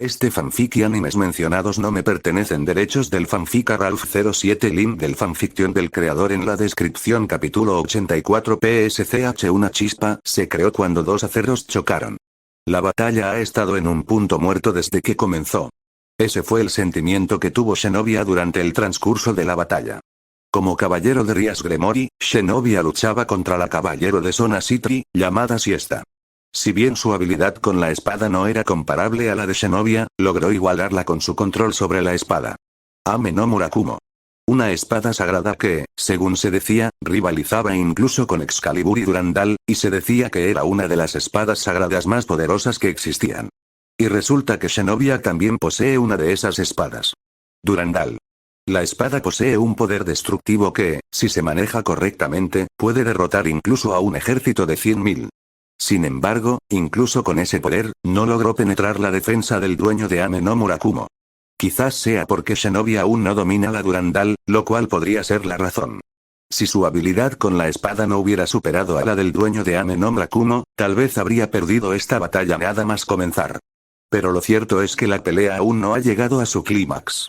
Este fanfic y animes mencionados no me pertenecen. Derechos del fanfic a Ralph 07. Link del fanfiction del creador en la descripción. Capítulo 84. PSCH. Una chispa se creó cuando dos aceros chocaron. La batalla ha estado en un punto muerto desde que comenzó. Ese fue el sentimiento que tuvo Xenovia durante el transcurso de la batalla. Como caballero de Rias Gremory, Xenovia luchaba contra la caballero de Zona Citri, llamada Siesta. Si bien su habilidad con la espada no era comparable a la de Xenovia, logró igualarla con su control sobre la espada. Ame no Murakumo. Una espada sagrada que, según se decía, rivalizaba incluso con Excalibur y Durandal, y se decía que era una de las espadas sagradas más poderosas que existían. Y resulta que Xenovia también posee una de esas espadas. Durandal. La espada posee un poder destructivo que, si se maneja correctamente, puede derrotar incluso a un ejército de 100.000. Sin embargo, incluso con ese poder, no logró penetrar la defensa del dueño de Ame no Murakumo. Quizás sea porque Xenovia aún no domina la Durandal, lo cual podría ser la razón. Si su habilidad con la espada no hubiera superado a la del dueño de Ame no Murakumo, tal vez habría perdido esta batalla nada más comenzar. Pero lo cierto es que la pelea aún no ha llegado a su clímax.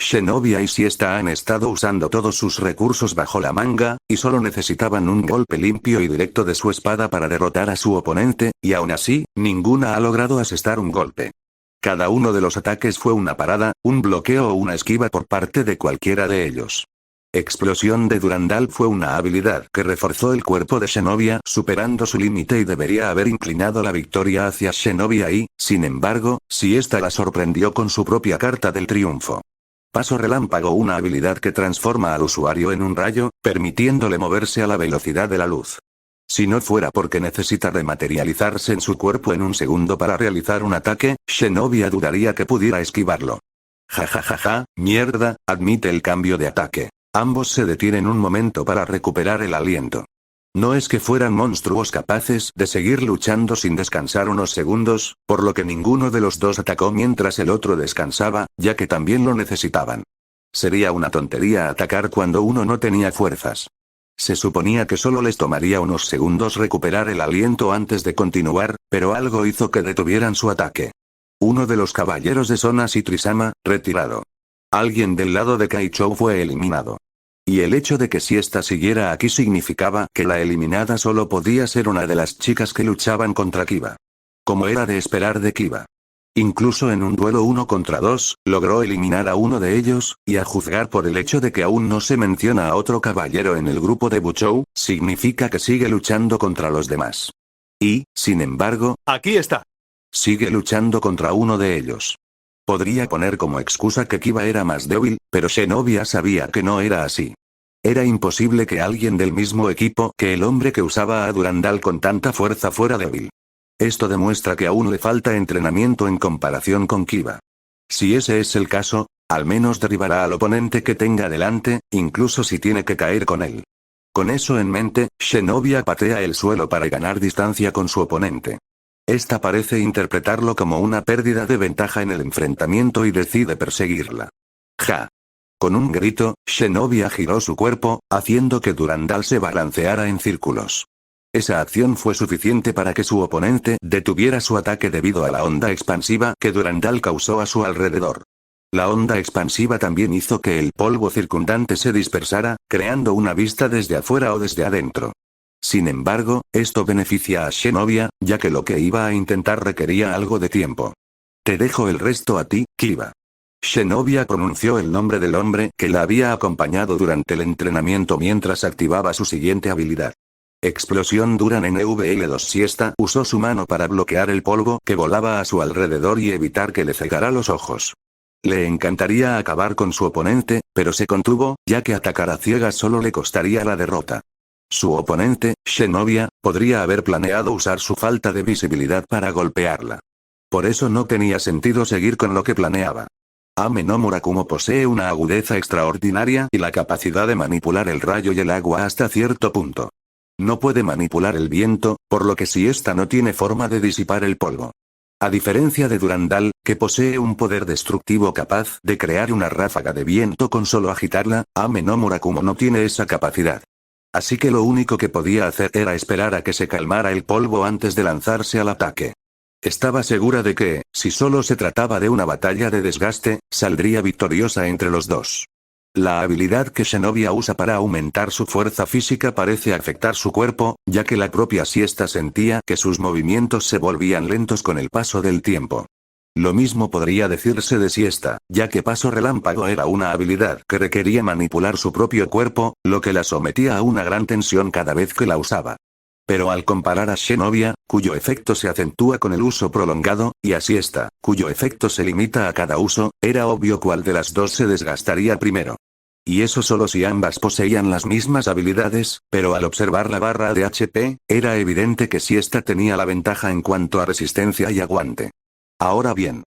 Xenovia y Siesta han estado usando todos sus recursos bajo la manga, y solo necesitaban un golpe limpio y directo de su espada para derrotar a su oponente, y aún así, ninguna ha logrado asestar un golpe. Cada uno de los ataques fue una parada, un bloqueo o una esquiva por parte de cualquiera de ellos. Explosión de Durandal fue una habilidad que reforzó el cuerpo de Xenovia, superando su límite y debería haber inclinado la victoria hacia Xenovia y, sin embargo, Siesta la sorprendió con su propia carta del triunfo. Paso relámpago, una habilidad que transforma al usuario en un rayo, permitiéndole moverse a la velocidad de la luz. Si no fuera porque necesita rematerializarse en su cuerpo en un segundo para realizar un ataque, Xenovia dudaría que pudiera esquivarlo. Jajajaja, mierda, admite el cambio de ataque. Ambos se detienen un momento para recuperar el aliento. No es que fueran monstruos capaces de seguir luchando sin descansar unos segundos, por lo que ninguno de los dos atacó mientras el otro descansaba, ya que también lo necesitaban. Sería una tontería atacar cuando uno no tenía fuerzas. Se suponía que solo les tomaría unos segundos recuperar el aliento antes de continuar, pero algo hizo que detuvieran su ataque. Uno de los caballeros de Zona Citri-sama, retirado. Alguien del lado de Kaichou fue eliminado. Y el hecho de que Siesta siguiera aquí significaba que la eliminada solo podía ser una de las chicas que luchaban contra Kiba. Como era de esperar de Kiba. Incluso en un duelo 1 contra 2, logró eliminar a uno de ellos, y a juzgar por el hecho de que aún no se menciona a otro caballero en el grupo de Buchou, significa que sigue luchando contra los demás. Y, sin embargo, Aquí está. sigue luchando contra uno de ellos. Podría poner como excusa que Kiba era más débil, pero Xenovia sabía que no era así. Era imposible que alguien del mismo equipo que el hombre que usaba a Durandal con tanta fuerza fuera débil. Esto demuestra que aún le falta entrenamiento en comparación con Kiba. Si ese es el caso, al menos derribará al oponente que tenga delante, incluso si tiene que caer con él. Con eso en mente, Xenovia patea el suelo para ganar distancia con su oponente. Esta parece interpretarlo como una pérdida de ventaja en el enfrentamiento y decide perseguirla. Ja. Con un grito, Xenovia giró su cuerpo, haciendo que Durandal se balanceara en círculos. Esa acción fue suficiente para que su oponente detuviera su ataque debido a la onda expansiva que Durandal causó a su alrededor. La onda expansiva también hizo que el polvo circundante se dispersara, creando una vista desde afuera o desde adentro. Sin embargo, esto beneficia a Xenovia, ya que lo que iba a intentar requería algo de tiempo. Te dejo el resto a ti, Kiba. Xenovia pronunció el nombre del hombre que la había acompañado durante el entrenamiento mientras activaba su siguiente habilidad. Explosión Duran NVL2. Siesta usó su mano para bloquear el polvo que volaba a su alrededor y evitar que le cegara los ojos. Le encantaría acabar con su oponente, pero se contuvo, ya que atacar a ciegas solo le costaría la derrota. Su oponente, Xenovia, podría haber planeado usar su falta de visibilidad para golpearla. Por eso no tenía sentido seguir con lo que planeaba. Ame no Murakumo posee una agudeza extraordinaria y la capacidad de manipular el rayo y el agua hasta cierto punto. No puede manipular el viento, por lo que Siesta no tiene forma de disipar el polvo. A diferencia de Durandal, que posee un poder destructivo capaz de crear una ráfaga de viento con solo agitarla, Ame no Murakumo no tiene esa capacidad. Así que lo único que podía hacer era esperar a que se calmara el polvo antes de lanzarse al ataque. Estaba segura de que, si solo se trataba de una batalla de desgaste, saldría victoriosa entre los dos. La habilidad que Zenobia usa para aumentar su fuerza física parece afectar su cuerpo, ya que la propia siesta sentía que sus movimientos se volvían lentos con el paso del tiempo. Lo mismo podría decirse de siesta, ya que paso relámpago era una habilidad que requería manipular su propio cuerpo, lo que la sometía a una gran tensión cada vez que la usaba. Pero al comparar a Zenobia, cuyo efecto se acentúa con el uso prolongado, y a siesta, cuyo efecto se limita a cada uso, era obvio cuál de las dos se desgastaría primero. Y eso solo si ambas poseían las mismas habilidades, pero al observar la barra de HP, era evidente que siesta tenía la ventaja en cuanto a resistencia y aguante. Ahora bien,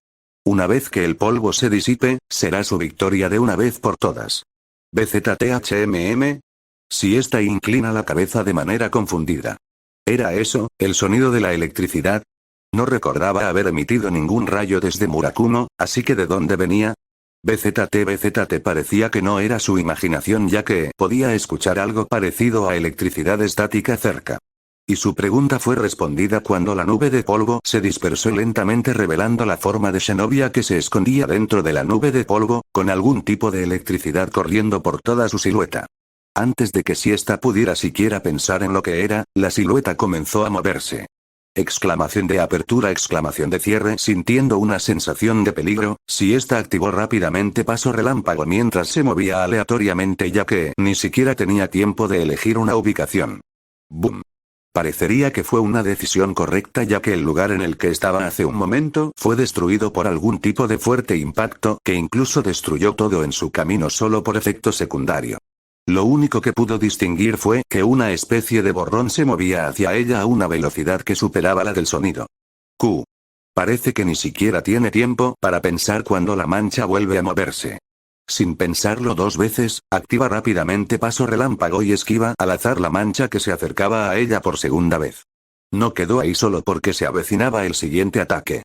una vez que el polvo se disipe, será su victoria de una vez por todas. BZTHMM. Siesta inclina la cabeza de manera confundida. ¿Era eso, el sonido de la electricidad? No recordaba haber emitido ningún rayo desde Murakumo, así que ¿de dónde venía? BZT parecía que no era su imaginación ya que podía escuchar algo parecido a electricidad estática cerca. Y su pregunta fue respondida cuando la nube de polvo se dispersó lentamente revelando la forma de Zenobia que se escondía dentro de la nube de polvo, con algún tipo de electricidad corriendo por toda su silueta. Antes de que Siesta pudiera siquiera pensar en lo que era, la silueta comenzó a moverse. Exclamación de apertura, exclamación de cierre. Sintiendo una sensación de peligro, Siesta activó rápidamente paso relámpago mientras se movía aleatoriamente ya que ni siquiera tenía tiempo de elegir una ubicación. ¡Boom! Parecería que fue una decisión correcta ya que el lugar en el que estaba hace un momento fue destruido por algún tipo de fuerte impacto que incluso destruyó todo en su camino solo por efecto secundario. Lo único que pudo distinguir fue que una especie de borrón se movía hacia ella a una velocidad que superaba la del sonido. Q. Parece que ni siquiera tiene tiempo para pensar cuando la mancha vuelve a moverse. Sin pensarlo dos veces, activa rápidamente paso relámpago y esquiva al azar la mancha que se acercaba a ella por segunda vez. No quedó ahí solo porque se avecinaba el siguiente ataque.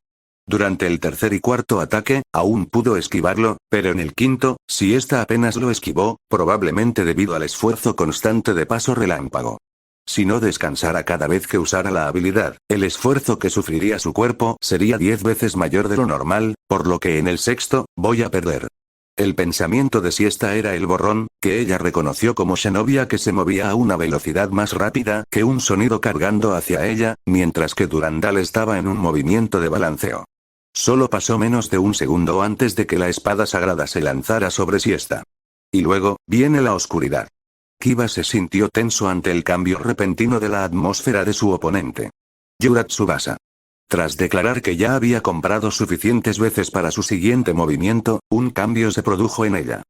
Durante el tercer y cuarto ataque, aún pudo esquivarlo, pero en el quinto, si ésta apenas lo esquivó, probablemente debido al esfuerzo constante de paso relámpago. Si no descansara cada vez que usara la habilidad, el esfuerzo que sufriría su cuerpo sería 10 veces mayor de lo normal, por lo que en el sexto, voy a perder. El pensamiento de Siesta era el borrón, que ella reconoció como Zenobia que se movía a una velocidad más rápida que un sonido cargando hacia ella, mientras que Durandal estaba en un movimiento de balanceo. Solo pasó menos de un segundo antes de que la espada sagrada se lanzara sobre Siesta. Y luego, viene la oscuridad. Kiba se sintió tenso ante el cambio repentino de la atmósfera de su oponente. Yura Tsubasa. Tras declarar que ya había comprado suficientes veces para su siguiente movimiento, un cambio se produjo en ella.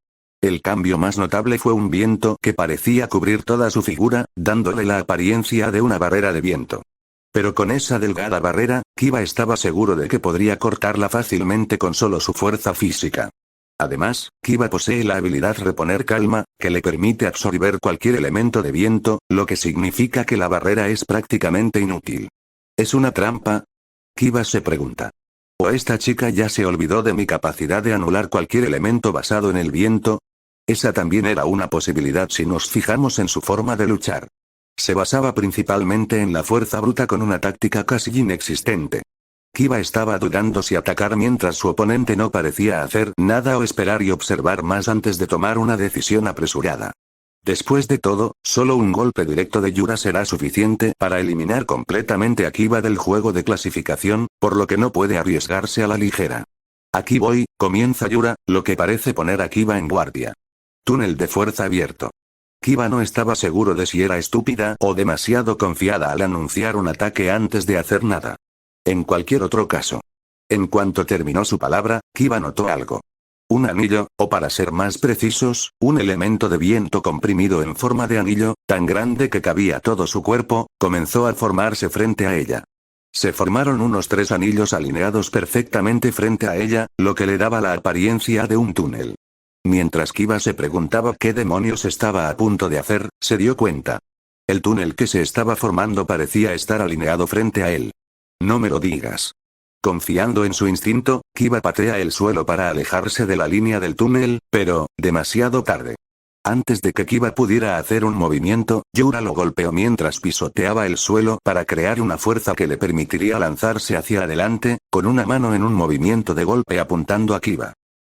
El cambio más notable fue un viento que parecía cubrir toda su figura, dándole la apariencia de una barrera de viento. Pero con esa delgada barrera, Kiba estaba seguro de que podría cortarla fácilmente con solo su fuerza física. Además, Kiba posee la habilidad reponer calma, que le permite absorber cualquier elemento de viento, lo que significa que la barrera es prácticamente inútil. ¿Es una trampa? Kiba se pregunta. ¿O esta chica ya se olvidó de mi capacidad de anular cualquier elemento basado en el viento? Esa también era una posibilidad si nos fijamos en su forma de luchar. Se basaba principalmente en la fuerza bruta con una táctica casi inexistente. Kiba estaba dudando si atacar mientras su oponente no parecía hacer nada o esperar y observar más antes de tomar una decisión apresurada. Después de todo, solo un golpe directo de Yura será suficiente para eliminar completamente a Kiba del juego de clasificación, por lo que no puede arriesgarse a la ligera. Aquí voy, comienza Yura, lo que parece poner a Kiba en guardia. Túnel de fuerza abierto. Kiba no estaba seguro de si era estúpida o demasiado confiada al anunciar un ataque antes de hacer nada. En cualquier otro caso. En cuanto terminó su palabra, Kiba notó algo. Un anillo, o para ser más precisos, un elemento de viento comprimido en forma de anillo, tan grande que cabía todo su cuerpo, comenzó a formarse frente a ella. Se formaron unos 3 anillos alineados perfectamente frente a ella, lo que le daba la apariencia de un túnel. Mientras Kiba se preguntaba qué demonios estaba a punto de hacer, se dio cuenta. El túnel que se estaba formando parecía estar alineado frente a él. No me lo digas. Confiando en su instinto, Kiba patea el suelo para alejarse de la línea del túnel, pero, demasiado tarde. Antes de que Kiba pudiera hacer un movimiento, Yura lo golpeó mientras pisoteaba el suelo para crear una fuerza que le permitiría lanzarse hacia adelante, con una mano en un movimiento de golpe apuntando a Kiba.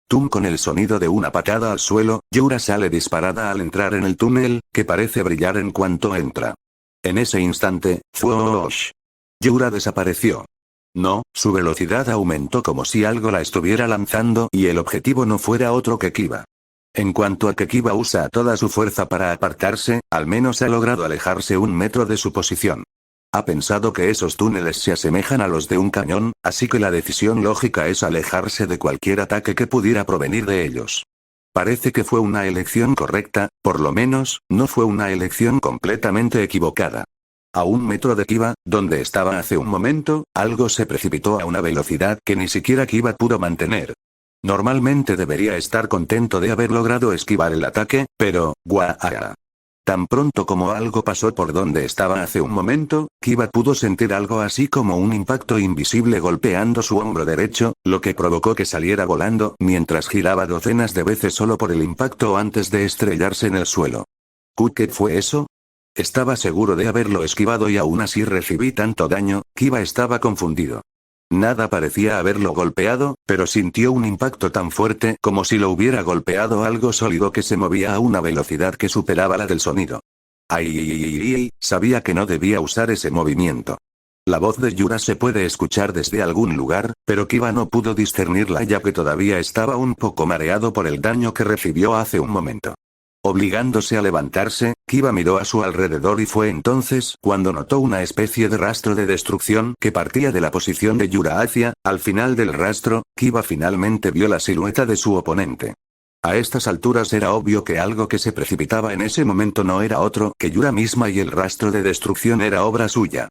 Tum, con el sonido de una patada al suelo, Yura sale disparada al entrar en el túnel, que parece brillar en cuanto entra. En ese instante, ¡fwosh! Yura desapareció. No, su velocidad aumentó como si algo la estuviera lanzando y el objetivo no fuera otro que Kiba. En cuanto a que Kiba usa toda su fuerza para apartarse, al menos ha logrado alejarse 1 metro de su posición. Ha pensado que esos túneles se asemejan a los de un cañón, así que la decisión lógica es alejarse de cualquier ataque que pudiera provenir de ellos. Parece que fue una elección correcta, por lo menos, no fue una elección completamente equivocada. A 1 metro de Kiba, donde estaba hace un momento, algo se precipitó a una velocidad que ni siquiera Kiba pudo mantener. Normalmente debería estar contento de haber logrado esquivar el ataque, pero, ¡guau! Tan pronto como algo pasó por donde estaba hace un momento, Kiba pudo sentir algo así como un impacto invisible golpeando su hombro derecho, lo que provocó que saliera volando mientras giraba docenas de veces solo por el impacto antes de estrellarse en el suelo. ¿Qué fue eso? Estaba seguro de haberlo esquivado y aún así recibí tanto daño. Kiba estaba confundido. Nada parecía haberlo golpeado, pero sintió un impacto tan fuerte como si lo hubiera golpeado algo sólido que se movía a una velocidad que superaba la del sonido. ¡Ay! Sabía que no debía usar ese movimiento. La voz de Yura se puede escuchar desde algún lugar, pero Kiba no pudo discernirla ya que todavía estaba un poco mareado por el daño que recibió hace un momento. Obligándose a levantarse, Kiba miró a su alrededor y fue entonces cuando notó una especie de rastro de destrucción que partía de la posición de Yura hacia, al final del rastro, Kiba finalmente vio la silueta de su oponente. A estas alturas era obvio que algo que se precipitaba en ese momento no era otro que Yura misma y el rastro de destrucción era obra suya.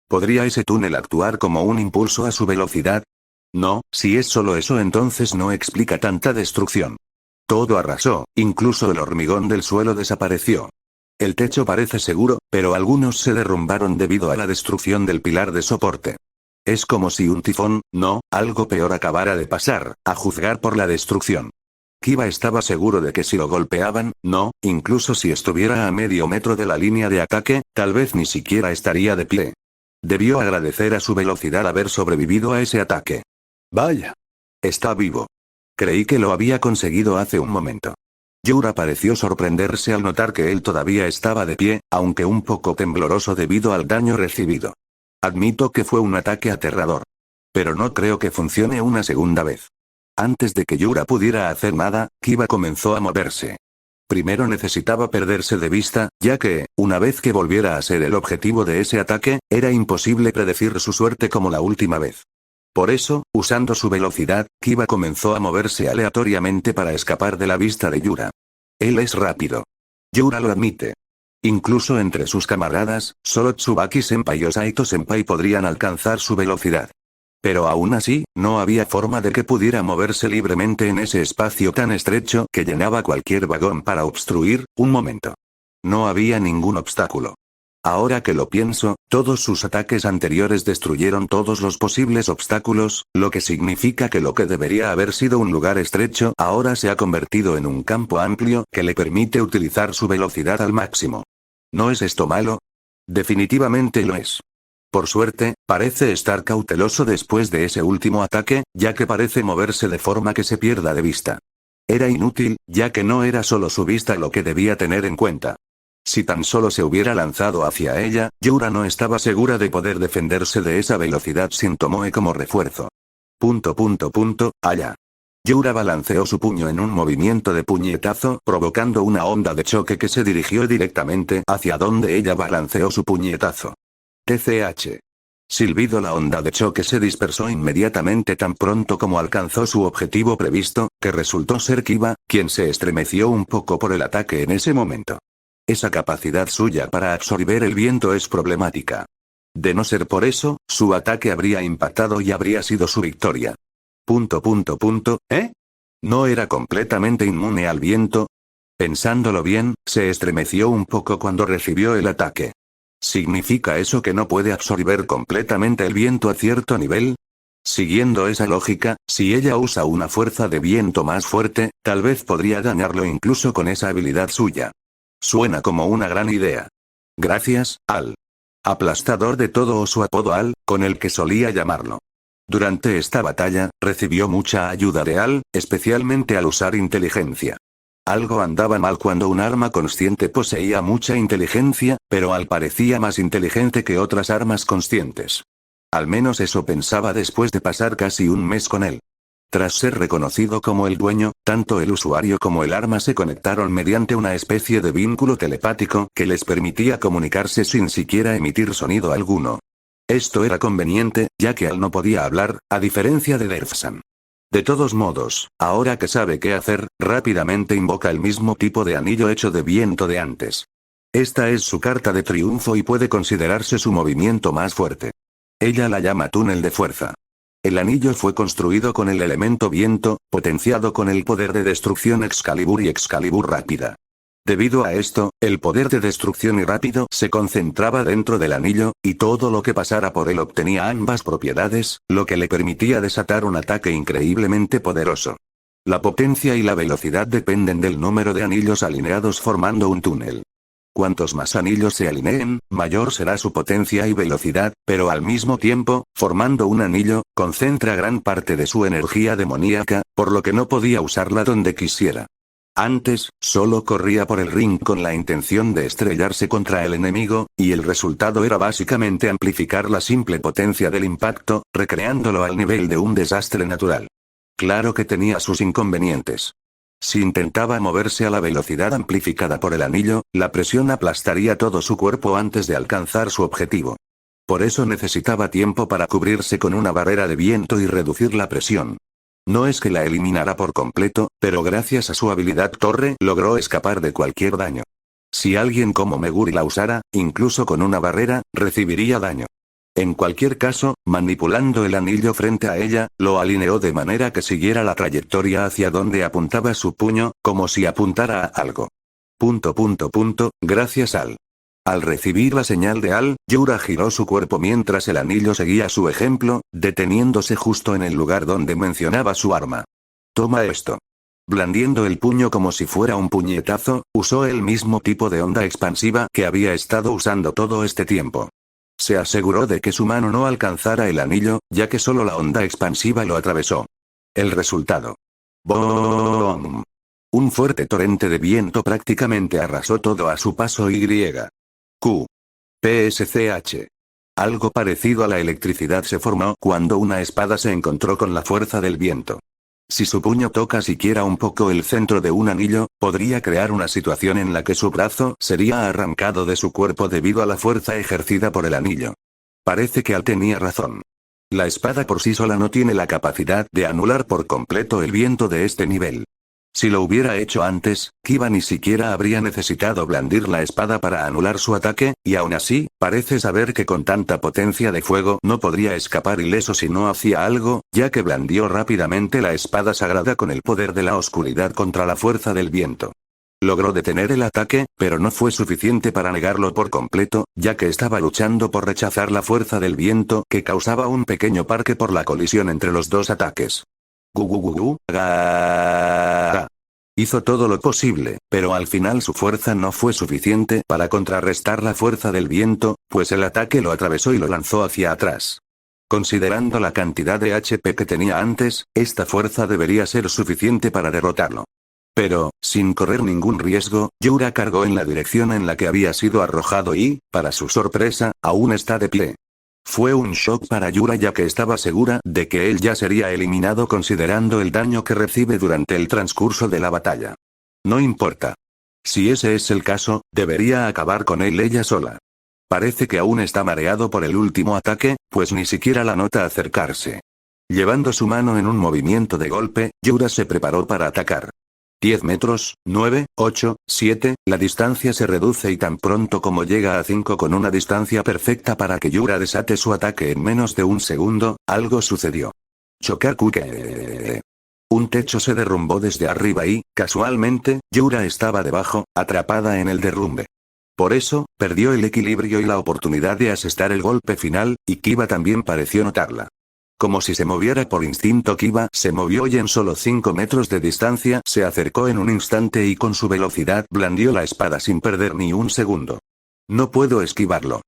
¿Podría ese túnel actuar como un impulso a su velocidad? No, si es solo eso entonces no explica tanta destrucción. Todo arrasó, incluso el hormigón del suelo desapareció. El techo parece seguro, pero algunos se derrumbaron debido a la destrucción del pilar de soporte. Es como si un tifón, no, algo peor acabara de pasar, a juzgar por la destrucción. Kiba estaba seguro de que si lo golpeaban, no, incluso si estuviera a medio metro de la línea de ataque, tal vez ni siquiera estaría de pie. Debió agradecer a su velocidad haber sobrevivido a ese ataque. Vaya. Está vivo. Creí que lo había conseguido hace un momento. Yura pareció sorprenderse al notar que él todavía estaba de pie, aunque un poco tembloroso debido al daño recibido. Admito que fue un ataque aterrador. Pero no creo que funcione una segunda vez. Antes de que Yura pudiera hacer nada, Kiba comenzó a moverse. Primero necesitaba perderse de vista, ya que, una vez que volviera a ser el objetivo de ese ataque, era imposible predecir su suerte como la última vez. Por eso, usando su velocidad, Kiba comenzó a moverse aleatoriamente para escapar de la vista de Yura. Él es rápido. Yura lo admite. Incluso entre sus camaradas, solo Tsubaki-senpai o Saito-senpai podrían alcanzar su velocidad. Pero aún así, no había forma de que pudiera moverse libremente en ese espacio tan estrecho que llenaba cualquier vagón para obstruir, un momento. No había ningún obstáculo. Ahora que lo pienso, todos sus ataques anteriores destruyeron todos los posibles obstáculos, lo que significa que lo que debería haber sido un lugar estrecho ahora se ha convertido en un campo amplio que le permite utilizar su velocidad al máximo. ¿No es esto malo? Definitivamente lo es. Por suerte, parece estar cauteloso después de ese último ataque, ya que parece moverse de forma que se pierda de vista. Era inútil, ya que no era solo su vista lo que debía tener en cuenta. Si tan solo se hubiera lanzado hacia ella, Yura no estaba segura de poder defenderse de esa velocidad sin Tomoe como refuerzo. Allá. Yura balanceó su puño en un movimiento de puñetazo, provocando una onda de choque que se dirigió directamente hacia donde ella balanceó su puñetazo. TCH. Silbido. La onda de choque se dispersó inmediatamente tan pronto como alcanzó su objetivo previsto, que resultó ser Kiba, quien se estremeció un poco por el ataque en ese momento. Esa capacidad suya para absorber el viento es problemática. De no ser por eso, su ataque habría impactado y habría sido su victoria. ¿Eh? ¿No era completamente inmune al viento? Pensándolo bien, se estremeció un poco cuando recibió el ataque. ¿Significa eso que no puede absorber completamente el viento a cierto nivel? Siguiendo esa lógica, si ella usa una fuerza de viento más fuerte, tal vez podría dañarlo incluso con esa habilidad suya. Suena como una gran idea. Gracias, Al. Aplastador de todo o su apodo Al, con el que solía llamarlo. Durante esta batalla, recibió mucha ayuda de Al, especialmente al usar inteligencia. Algo andaba mal cuando un arma consciente poseía mucha inteligencia, pero Al parecía más inteligente que otras armas conscientes. Al menos eso pensaba después de pasar casi un mes con él. Tras ser reconocido como el dueño, tanto el usuario como el arma se conectaron mediante una especie de vínculo telepático que les permitía comunicarse sin siquiera emitir sonido alguno. Esto era conveniente, ya que Al no podía hablar, a diferencia de Derfsan. De todos modos, ahora que sabe qué hacer, rápidamente invoca el mismo tipo de anillo hecho de viento de antes. Esta es su carta de triunfo y puede considerarse su movimiento más fuerte. Ella la llama túnel de fuerza. El anillo fue construido con el elemento viento, potenciado con el poder de destrucción Excalibur y Excalibur rápida. Debido a esto, el poder de destrucción y rápido se concentraba dentro del anillo, y todo lo que pasara por él obtenía ambas propiedades, lo que le permitía desatar un ataque increíblemente poderoso. La potencia y la velocidad dependen del número de anillos alineados formando un túnel. Cuantos más anillos se alineen, mayor será su potencia y velocidad, pero al mismo tiempo, formando un anillo, concentra gran parte de su energía demoníaca, por lo que no podía usarla donde quisiera. Antes, solo corría por el ring con la intención de estrellarse contra el enemigo, y el resultado era básicamente amplificar la simple potencia del impacto, recreándolo al nivel de un desastre natural. Claro que tenía sus inconvenientes. Si intentaba moverse a la velocidad amplificada por el anillo, la presión aplastaría todo su cuerpo antes de alcanzar su objetivo. Por eso necesitaba tiempo para cubrirse con una barrera de viento y reducir la presión. No es que la eliminara por completo, pero gracias a su habilidad torre logró escapar de cualquier daño. Si alguien como Meguri la usara, incluso con una barrera, recibiría daño. En cualquier caso, manipulando el anillo frente a ella, lo alineó de manera que siguiera la trayectoria hacia donde apuntaba su puño, como si apuntara a algo. Gracias Al. Al recibir la señal de Al, Yura giró su cuerpo mientras el anillo seguía su ejemplo, deteniéndose justo en el lugar donde mencionaba su arma. Toma esto. Blandiendo el puño como si fuera un puñetazo, usó el mismo tipo de onda expansiva que había estado usando todo este tiempo. Se aseguró de que su mano no alcanzara el anillo, ya que solo la onda expansiva lo atravesó. El resultado. ¡Boom! Un fuerte torrente de viento prácticamente arrasó todo a su paso y. Q. PSCH. Algo parecido a la electricidad se formó cuando una espada se encontró con la fuerza del viento. Si su puño toca siquiera un poco el centro de un anillo, podría crear una situación en la que su brazo sería arrancado de su cuerpo debido a la fuerza ejercida por el anillo. Parece que Al tenía razón. La espada por sí sola no tiene la capacidad de anular por completo el viento de este nivel. Si lo hubiera hecho antes, Kiba ni siquiera habría necesitado blandir la espada para anular su ataque, y aún así, parece saber que con tanta potencia de fuego no podría escapar ileso si no hacía algo, ya que blandió rápidamente la espada sagrada con el poder de la oscuridad contra la fuerza del viento. Logró detener el ataque, pero no fue suficiente para negarlo por completo, ya que estaba luchando por rechazar la fuerza del viento que causaba un pequeño parque por la colisión entre los dos ataques. Hizo todo lo posible, pero al final su fuerza no fue suficiente para contrarrestar la fuerza del viento, pues el ataque lo atravesó y lo lanzó hacia atrás. Considerando la cantidad de HP que tenía antes, esta fuerza debería ser suficiente para derrotarlo. Pero, sin correr ningún riesgo, Yura cargó en la dirección en la que había sido arrojado y, para su sorpresa, aún está de pie. Fue un shock para Yura ya que estaba segura de que él ya sería eliminado considerando el daño que recibe durante el transcurso de la batalla. No importa. Si ese es el caso, debería acabar con él ella sola. Parece que aún está mareado por el último ataque, pues ni siquiera la nota acercarse. Llevando su mano en un movimiento de golpe, Yura se preparó para atacar. 10 metros, 9, 8, 7, la distancia se reduce y tan pronto como llega a 5 con una distancia perfecta para que Yura desate su ataque en menos de un segundo, algo sucedió. Chokakuke. Un techo se derrumbó desde arriba y, casualmente, Yura estaba debajo, atrapada en el derrumbe. Por eso, perdió el equilibrio y la oportunidad de asestar el golpe final, y Kiba también pareció notarla. Como si se moviera por instinto, Kiba se movió y en solo 5 metros de distancia se acercó en un instante y con su velocidad blandió la espada sin perder ni un segundo. No puedo esquivarlo.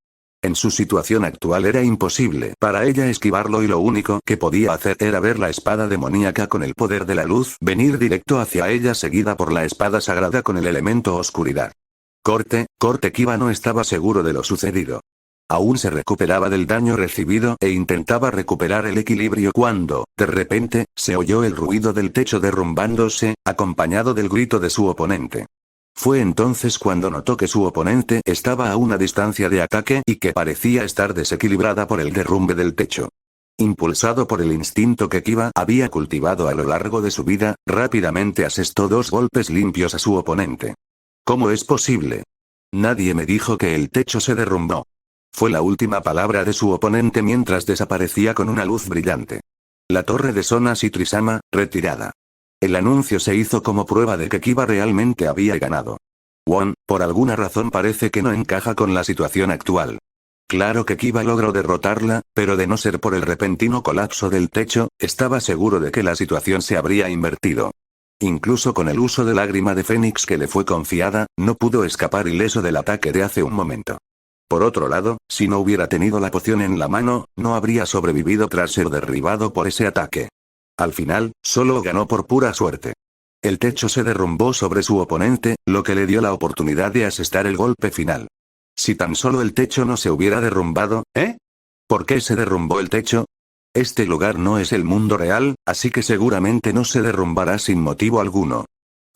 En su situación actual era imposible para ella esquivarlo y lo único que podía hacer era ver la espada demoníaca con el poder de la luz venir directo hacia ella seguida por la espada sagrada con el elemento oscuridad. Corte, Kiba no estaba seguro de lo sucedido. Aún se recuperaba del daño recibido e intentaba recuperar el equilibrio cuando, de repente, se oyó el ruido del techo derrumbándose, acompañado del grito de su oponente. Fue entonces cuando notó que su oponente estaba a una distancia de ataque y que parecía estar desequilibrada por el derrumbe del techo. Impulsado por el instinto que Kiba había cultivado a lo largo de su vida, rápidamente asestó 2 golpes limpios a su oponente. ¿Cómo es posible? Nadie me dijo que el techo se derrumbó. Fue la última palabra de su oponente mientras desaparecía con una luz brillante. La torre de Sonas y Trisama, retirada. El anuncio se hizo como prueba de que Kiba realmente había ganado. Won, por alguna razón parece que no encaja con la situación actual. Claro que Kiba logró derrotarla, pero de no ser por el repentino colapso del techo, estaba seguro de que la situación se habría invertido. Incluso con el uso de lágrima de Fénix que le fue confiada, no pudo escapar ileso del ataque de hace un momento. Por otro lado, si no hubiera tenido la poción en la mano, no habría sobrevivido tras ser derribado por ese ataque. Al final, solo ganó por pura suerte. El techo se derrumbó sobre su oponente, lo que le dio la oportunidad de asestar el golpe final. Si tan solo el techo no se hubiera derrumbado, ¿eh? ¿Por qué se derrumbó el techo? Este lugar no es el mundo real, así que seguramente no se derrumbará sin motivo alguno.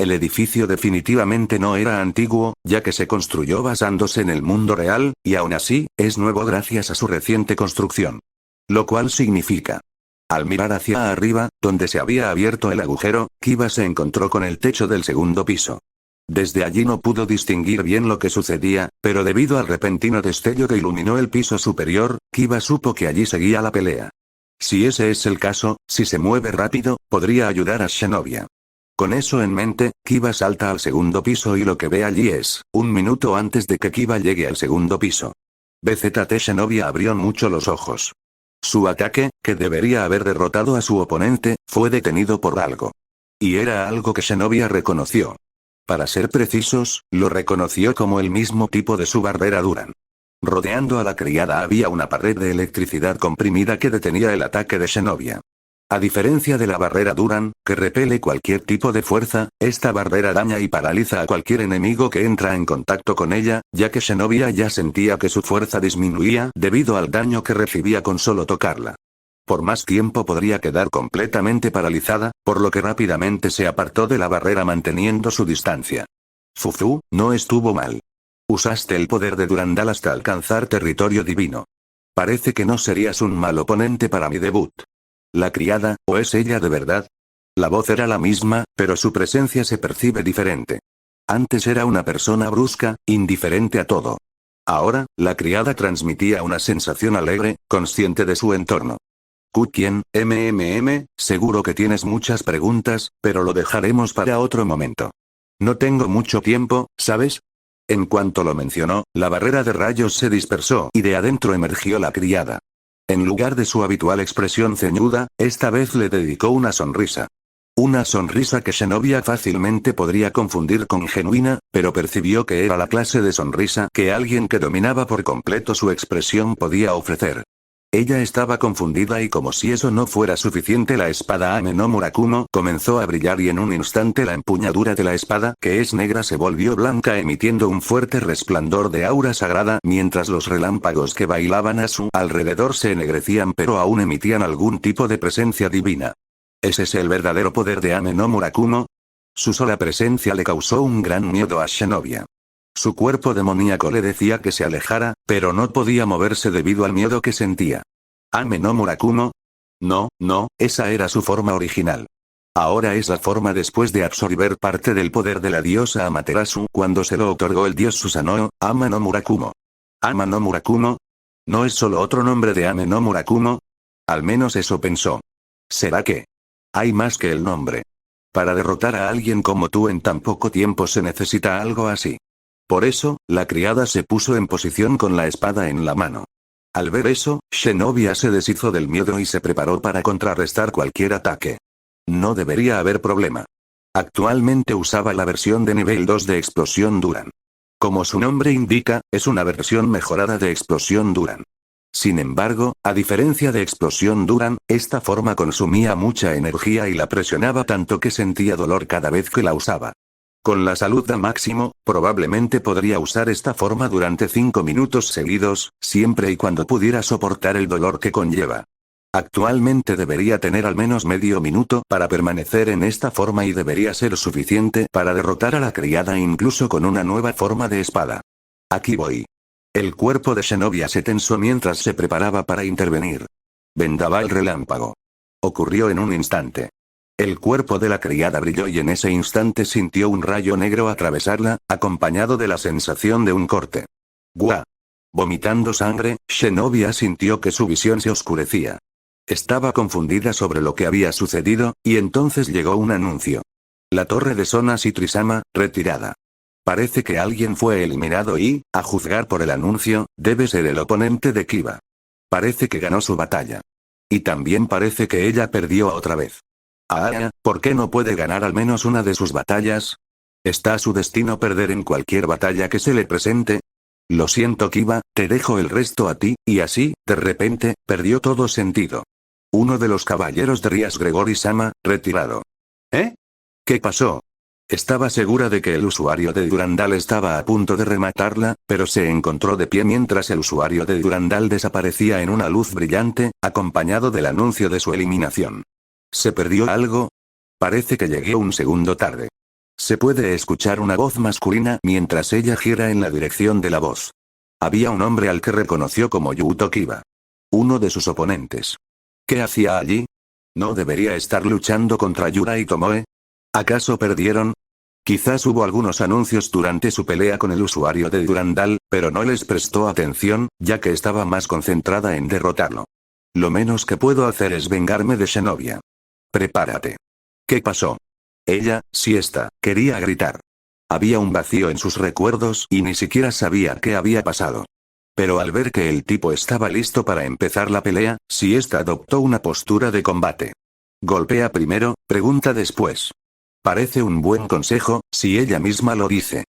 El edificio definitivamente no era antiguo, ya que se construyó basándose en el mundo real, y aún así, es nuevo gracias a su reciente construcción. Lo cual significa. Al mirar hacia arriba, donde se había abierto el agujero, Kiba se encontró con el techo del segundo piso. Desde allí no pudo distinguir bien lo que sucedía, pero debido al repentino destello que iluminó el piso superior, Kiba supo que allí seguía la pelea. Si ese es el caso, si se mueve rápido, podría ayudar a Shinobi. Con eso en mente, Kiba salta al segundo piso y lo que ve allí es, un minuto antes de que Kiba llegue al segundo piso. BZT Shinobi abrió mucho los ojos. Su ataque, que debería haber derrotado a su oponente, fue detenido por algo. Y era algo que Shinobi reconoció. Para ser precisos, lo reconoció como el mismo tipo de su Barrera Duran. Rodeando a la criada había una pared de electricidad comprimida que detenía el ataque de Shinobi. A diferencia de la barrera Duran, que repele cualquier tipo de fuerza, esta barrera daña y paraliza a cualquier enemigo que entra en contacto con ella, ya que Shinobi ya sentía que su fuerza disminuía debido al daño que recibía con solo tocarla. Por más tiempo podría quedar completamente paralizada, por lo que rápidamente se apartó de la barrera manteniendo su distancia. Fufu, no estuvo mal. Usaste el poder de Durandal hasta alcanzar territorio divino. Parece que no serías un mal oponente para mi debut. ¿La criada, o es ella de verdad? La voz era la misma, pero su presencia se percibe diferente. Antes era una persona brusca, indiferente a todo. Ahora, la criada transmitía una sensación alegre, consciente de su entorno. Kukien, seguro que tienes muchas preguntas, pero lo dejaremos para otro momento. No tengo mucho tiempo, ¿sabes? En cuanto lo mencionó, la barrera de rayos se dispersó y de adentro emergió la criada. En lugar de su habitual expresión ceñuda, esta vez le dedicó una sonrisa. Una sonrisa que Shinobi fácilmente podría confundir con genuina, pero percibió que era la clase de sonrisa que alguien que dominaba por completo su expresión podía ofrecer. Ella estaba confundida y como si eso no fuera suficiente la espada Ame no Murakumo comenzó a brillar y en un instante la empuñadura de la espada que es negra se volvió blanca emitiendo un fuerte resplandor de aura sagrada mientras los relámpagos que bailaban a su alrededor se ennegrecían pero aún emitían algún tipo de presencia divina. ¿Ese es el verdadero poder de Ame no Murakumo? Su sola presencia le causó un gran miedo a Shinobi. Su cuerpo demoníaco le decía que se alejara, pero no podía moverse debido al miedo que sentía. ¿Ame no Murakumo? No, esa era su forma original. Ahora es la forma después de absorber parte del poder de la diosa Amaterasu cuando se lo otorgó el dios Susanoo, Ama no Murakumo. ¿Ama no Murakumo? ¿No es solo otro nombre de Ame no Murakumo? Al menos eso pensó. ¿Será que hay más que el nombre? Para derrotar a alguien como tú en tan poco tiempo se necesita algo así. Por eso, la criada se puso en posición con la espada en la mano. Al ver eso, Zenobia se deshizo del miedo y se preparó para contrarrestar cualquier ataque. No debería haber problema. Actualmente usaba la versión de nivel 2 de Explosión Duran. Como su nombre indica, es una versión mejorada de Explosión Duran. Sin embargo, a diferencia de Explosión Duran, esta forma consumía mucha energía y la presionaba tanto que sentía dolor cada vez que la usaba. Con la salud a máximo, probablemente podría usar esta forma durante 5 minutos seguidos, siempre y cuando pudiera soportar el dolor que conlleva. Actualmente debería tener al menos medio minuto para permanecer en esta forma y debería ser suficiente para derrotar a la criada incluso con una nueva forma de espada. Aquí voy. El cuerpo de Zenobia se tensó mientras se preparaba para intervenir. Vendaval relámpago. Ocurrió en un instante. El cuerpo de la criada brilló y en ese instante sintió un rayo negro atravesarla, acompañado de la sensación de un corte. ¡Guau! Vomitando sangre, Zenobia sintió que su visión se oscurecía. Estaba confundida sobre lo que había sucedido, y entonces llegó un anuncio. La torre de Sonas y Trisama, retirada. Parece que alguien fue eliminado y, a juzgar por el anuncio, debe ser el oponente de Kiba. Parece que ganó su batalla. Y también parece que ella perdió otra vez. ¿Por qué no puede ganar al menos una de sus batallas? ¿Está a su destino perder en cualquier batalla que se le presente? Lo siento Kiba, te dejo el resto a ti, y así, de repente, perdió todo sentido. Uno de los caballeros de Rias Gregory-sama, retirado. ¿Eh? ¿Qué pasó? Estaba segura de que el usuario de Durandal estaba a punto de rematarla, pero se encontró de pie mientras el usuario de Durandal desaparecía en una luz brillante, acompañado del anuncio de su eliminación. ¿Se perdió algo? Parece que llegué un segundo tarde. Se puede escuchar una voz masculina mientras ella gira en la dirección de la voz. Había un hombre al que reconoció como Yuto Kiba. Uno de sus oponentes. ¿Qué hacía allí? ¿No debería estar luchando contra Yura y Tomoe? ¿Acaso perdieron? Quizás hubo algunos anuncios durante su pelea con el usuario de Durandal, pero no les prestó atención, ya que estaba más concentrada en derrotarlo. Lo menos que puedo hacer es vengarme de Zenobia. Prepárate. ¿Qué pasó? Ella, siesta, quería gritar. Había un vacío en sus recuerdos y ni siquiera sabía qué había pasado. Pero al ver que el tipo estaba listo para empezar la pelea, siesta adoptó una postura de combate. Golpea primero, pregunta después. Parece un buen consejo, si ella misma lo dice.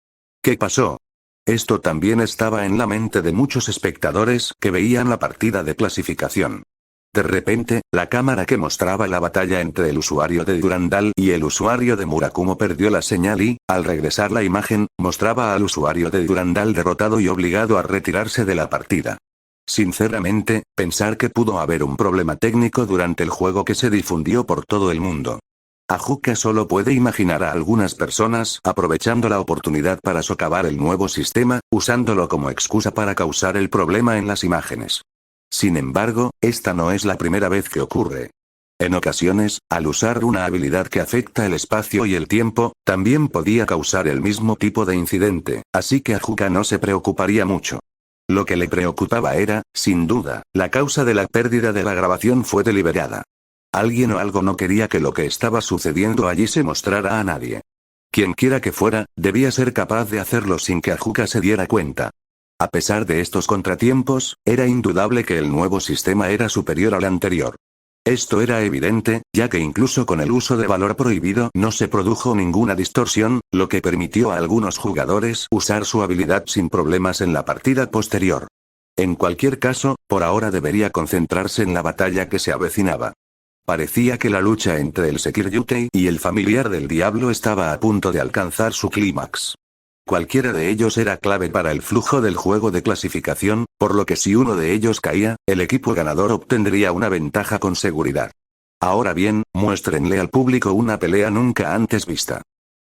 ¿Qué pasó? Esto también estaba en la mente de muchos espectadores que veían la partida de clasificación. De repente, la cámara que mostraba la batalla entre el usuario de Durandal y el usuario de Murakumo perdió la señal y, al regresar la imagen, mostraba al usuario de Durandal derrotado y obligado a retirarse de la partida. Sinceramente, pensar que pudo haber un problema técnico durante el juego que se difundió por todo el mundo. Ajuka solo puede imaginar a algunas personas aprovechando la oportunidad para socavar el nuevo sistema, usándolo como excusa para causar el problema en las imágenes. Sin embargo, esta no es la primera vez que ocurre. En ocasiones, al usar una habilidad que afecta el espacio y el tiempo, también podía causar el mismo tipo de incidente, así que Ajuka no se preocuparía mucho. Lo que le preocupaba era, sin duda, la causa de la pérdida de la grabación fue deliberada. Alguien o algo no quería que lo que estaba sucediendo allí se mostrara a nadie. Quienquiera que fuera, debía ser capaz de hacerlo sin que Ajuka se diera cuenta. A pesar de estos contratiempos, era indudable que el nuevo sistema era superior al anterior. Esto era evidente, ya que incluso con el uso de valor prohibido no se produjo ninguna distorsión, lo que permitió a algunos jugadores usar su habilidad sin problemas en la partida posterior. En cualquier caso, por ahora debería concentrarse en la batalla que se avecinaba. Parecía que la lucha entre el Sekiryutei y el familiar del diablo estaba a punto de alcanzar su clímax. Cualquiera de ellos era clave para el flujo del juego de clasificación, por lo que si uno de ellos caía, el equipo ganador obtendría una ventaja con seguridad. Ahora bien, muéstrenle al público una pelea nunca antes vista.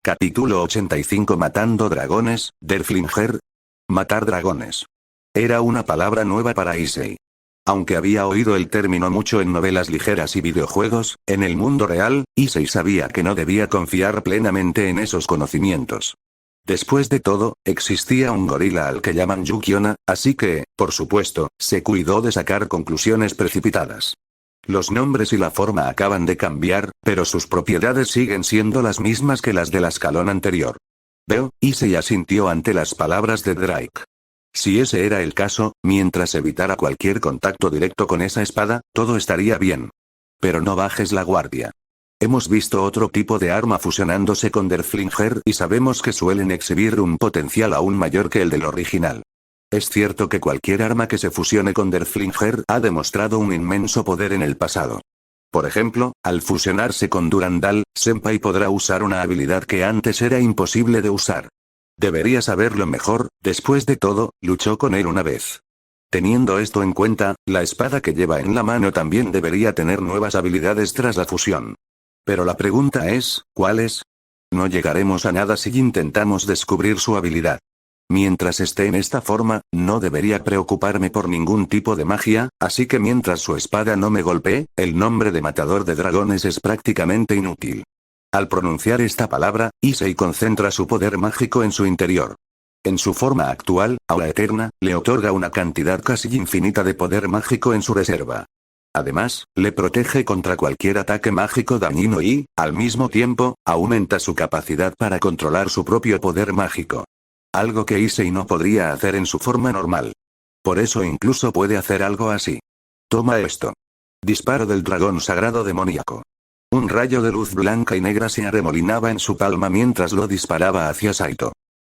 Capítulo 85 Matando dragones, Derflinger. Matar dragones. Era una palabra nueva para Issei. Aunque había oído el término mucho en novelas ligeras y videojuegos, en el mundo real, Issei sabía que no debía confiar plenamente en esos conocimientos. Después de todo, existía un gorila al que llaman Yukiona, así que, por supuesto, se cuidó de sacar conclusiones precipitadas. Los nombres y la forma acaban de cambiar, pero sus propiedades siguen siendo las mismas que las del escalón anterior. Veo, Issei asintió ante las palabras de Drake. Si ese era el caso, mientras evitara cualquier contacto directo con esa espada, todo estaría bien. Pero no bajes la guardia. Hemos visto otro tipo de arma fusionándose con Derflinger y sabemos que suelen exhibir un potencial aún mayor que el del original. Es cierto que cualquier arma que se fusione con Derflinger ha demostrado un inmenso poder en el pasado. Por ejemplo, al fusionarse con Durandal, Senpai podrá usar una habilidad que antes era imposible de usar. Debería saberlo mejor, después de todo, luchó con él una vez. Teniendo esto en cuenta, la espada que lleva en la mano también debería tener nuevas habilidades tras la fusión. Pero la pregunta es, ¿cuáles? No llegaremos a nada si intentamos descubrir su habilidad. Mientras esté en esta forma, no debería preocuparme por ningún tipo de magia, así que mientras su espada no me golpee, el nombre de matador de dragones es prácticamente inútil. Al pronunciar esta palabra, Issei concentra su poder mágico en su interior. En su forma actual, Aura Eterna, le otorga una cantidad casi infinita de poder mágico en su reserva. Además, le protege contra cualquier ataque mágico dañino y, al mismo tiempo, aumenta su capacidad para controlar su propio poder mágico. Algo que Issei no podría hacer en su forma normal. Por eso incluso puede hacer algo así. Toma esto. Disparo del dragón sagrado demoníaco. Un rayo de luz blanca y negra se arremolinaba en su palma mientras lo disparaba hacia Saito.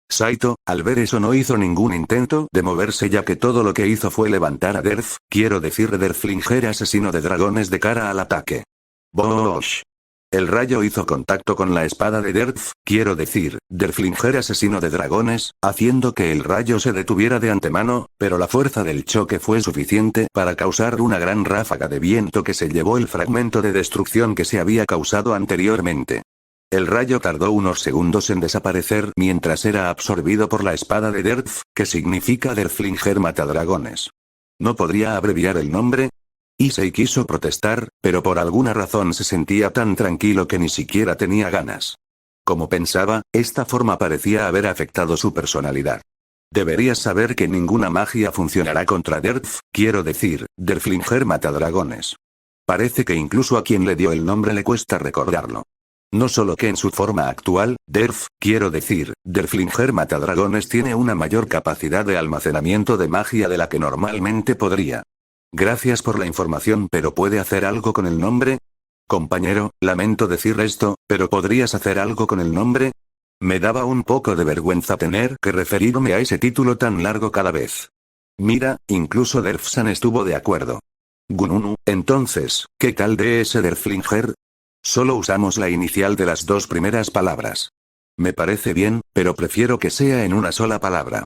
Saito, al ver eso no hizo ningún intento de moverse ya que todo lo que hizo fue levantar a Derflinger asesino de dragones de cara al ataque. ¡Bosh! El rayo hizo contacto con la espada de Derflinger asesino de dragones, haciendo que el rayo se detuviera de antemano, pero la fuerza del choque fue suficiente para causar una gran ráfaga de viento que se llevó el fragmento de destrucción que se había causado anteriormente. El rayo tardó unos segundos en desaparecer mientras era absorbido por la espada de que significa Derflinger matadragones. ¿No podría abreviar el nombre? Issei quiso protestar, pero por alguna razón se sentía tan tranquilo que ni siquiera tenía ganas. Como pensaba, esta forma parecía haber afectado su personalidad. Deberías saber que ninguna magia funcionará contra Derflinger matadragones. Parece que incluso a quien le dio el nombre le cuesta recordarlo. No solo que en su forma actual, Derflinger matadragones tiene una mayor capacidad de almacenamiento de magia de la que normalmente podría. Gracias por la información, pero ¿puede hacer algo con el nombre? Compañero, lamento decir esto, pero ¿podrías hacer algo con el nombre? Me daba un poco de vergüenza tener que referirme a ese título tan largo cada vez. Mira, incluso Derfsan estuvo de acuerdo. Gununu, entonces, ¿qué tal de ese Derflinger? Solo usamos la inicial de las dos primeras palabras. Me parece bien, pero prefiero que sea en una sola palabra.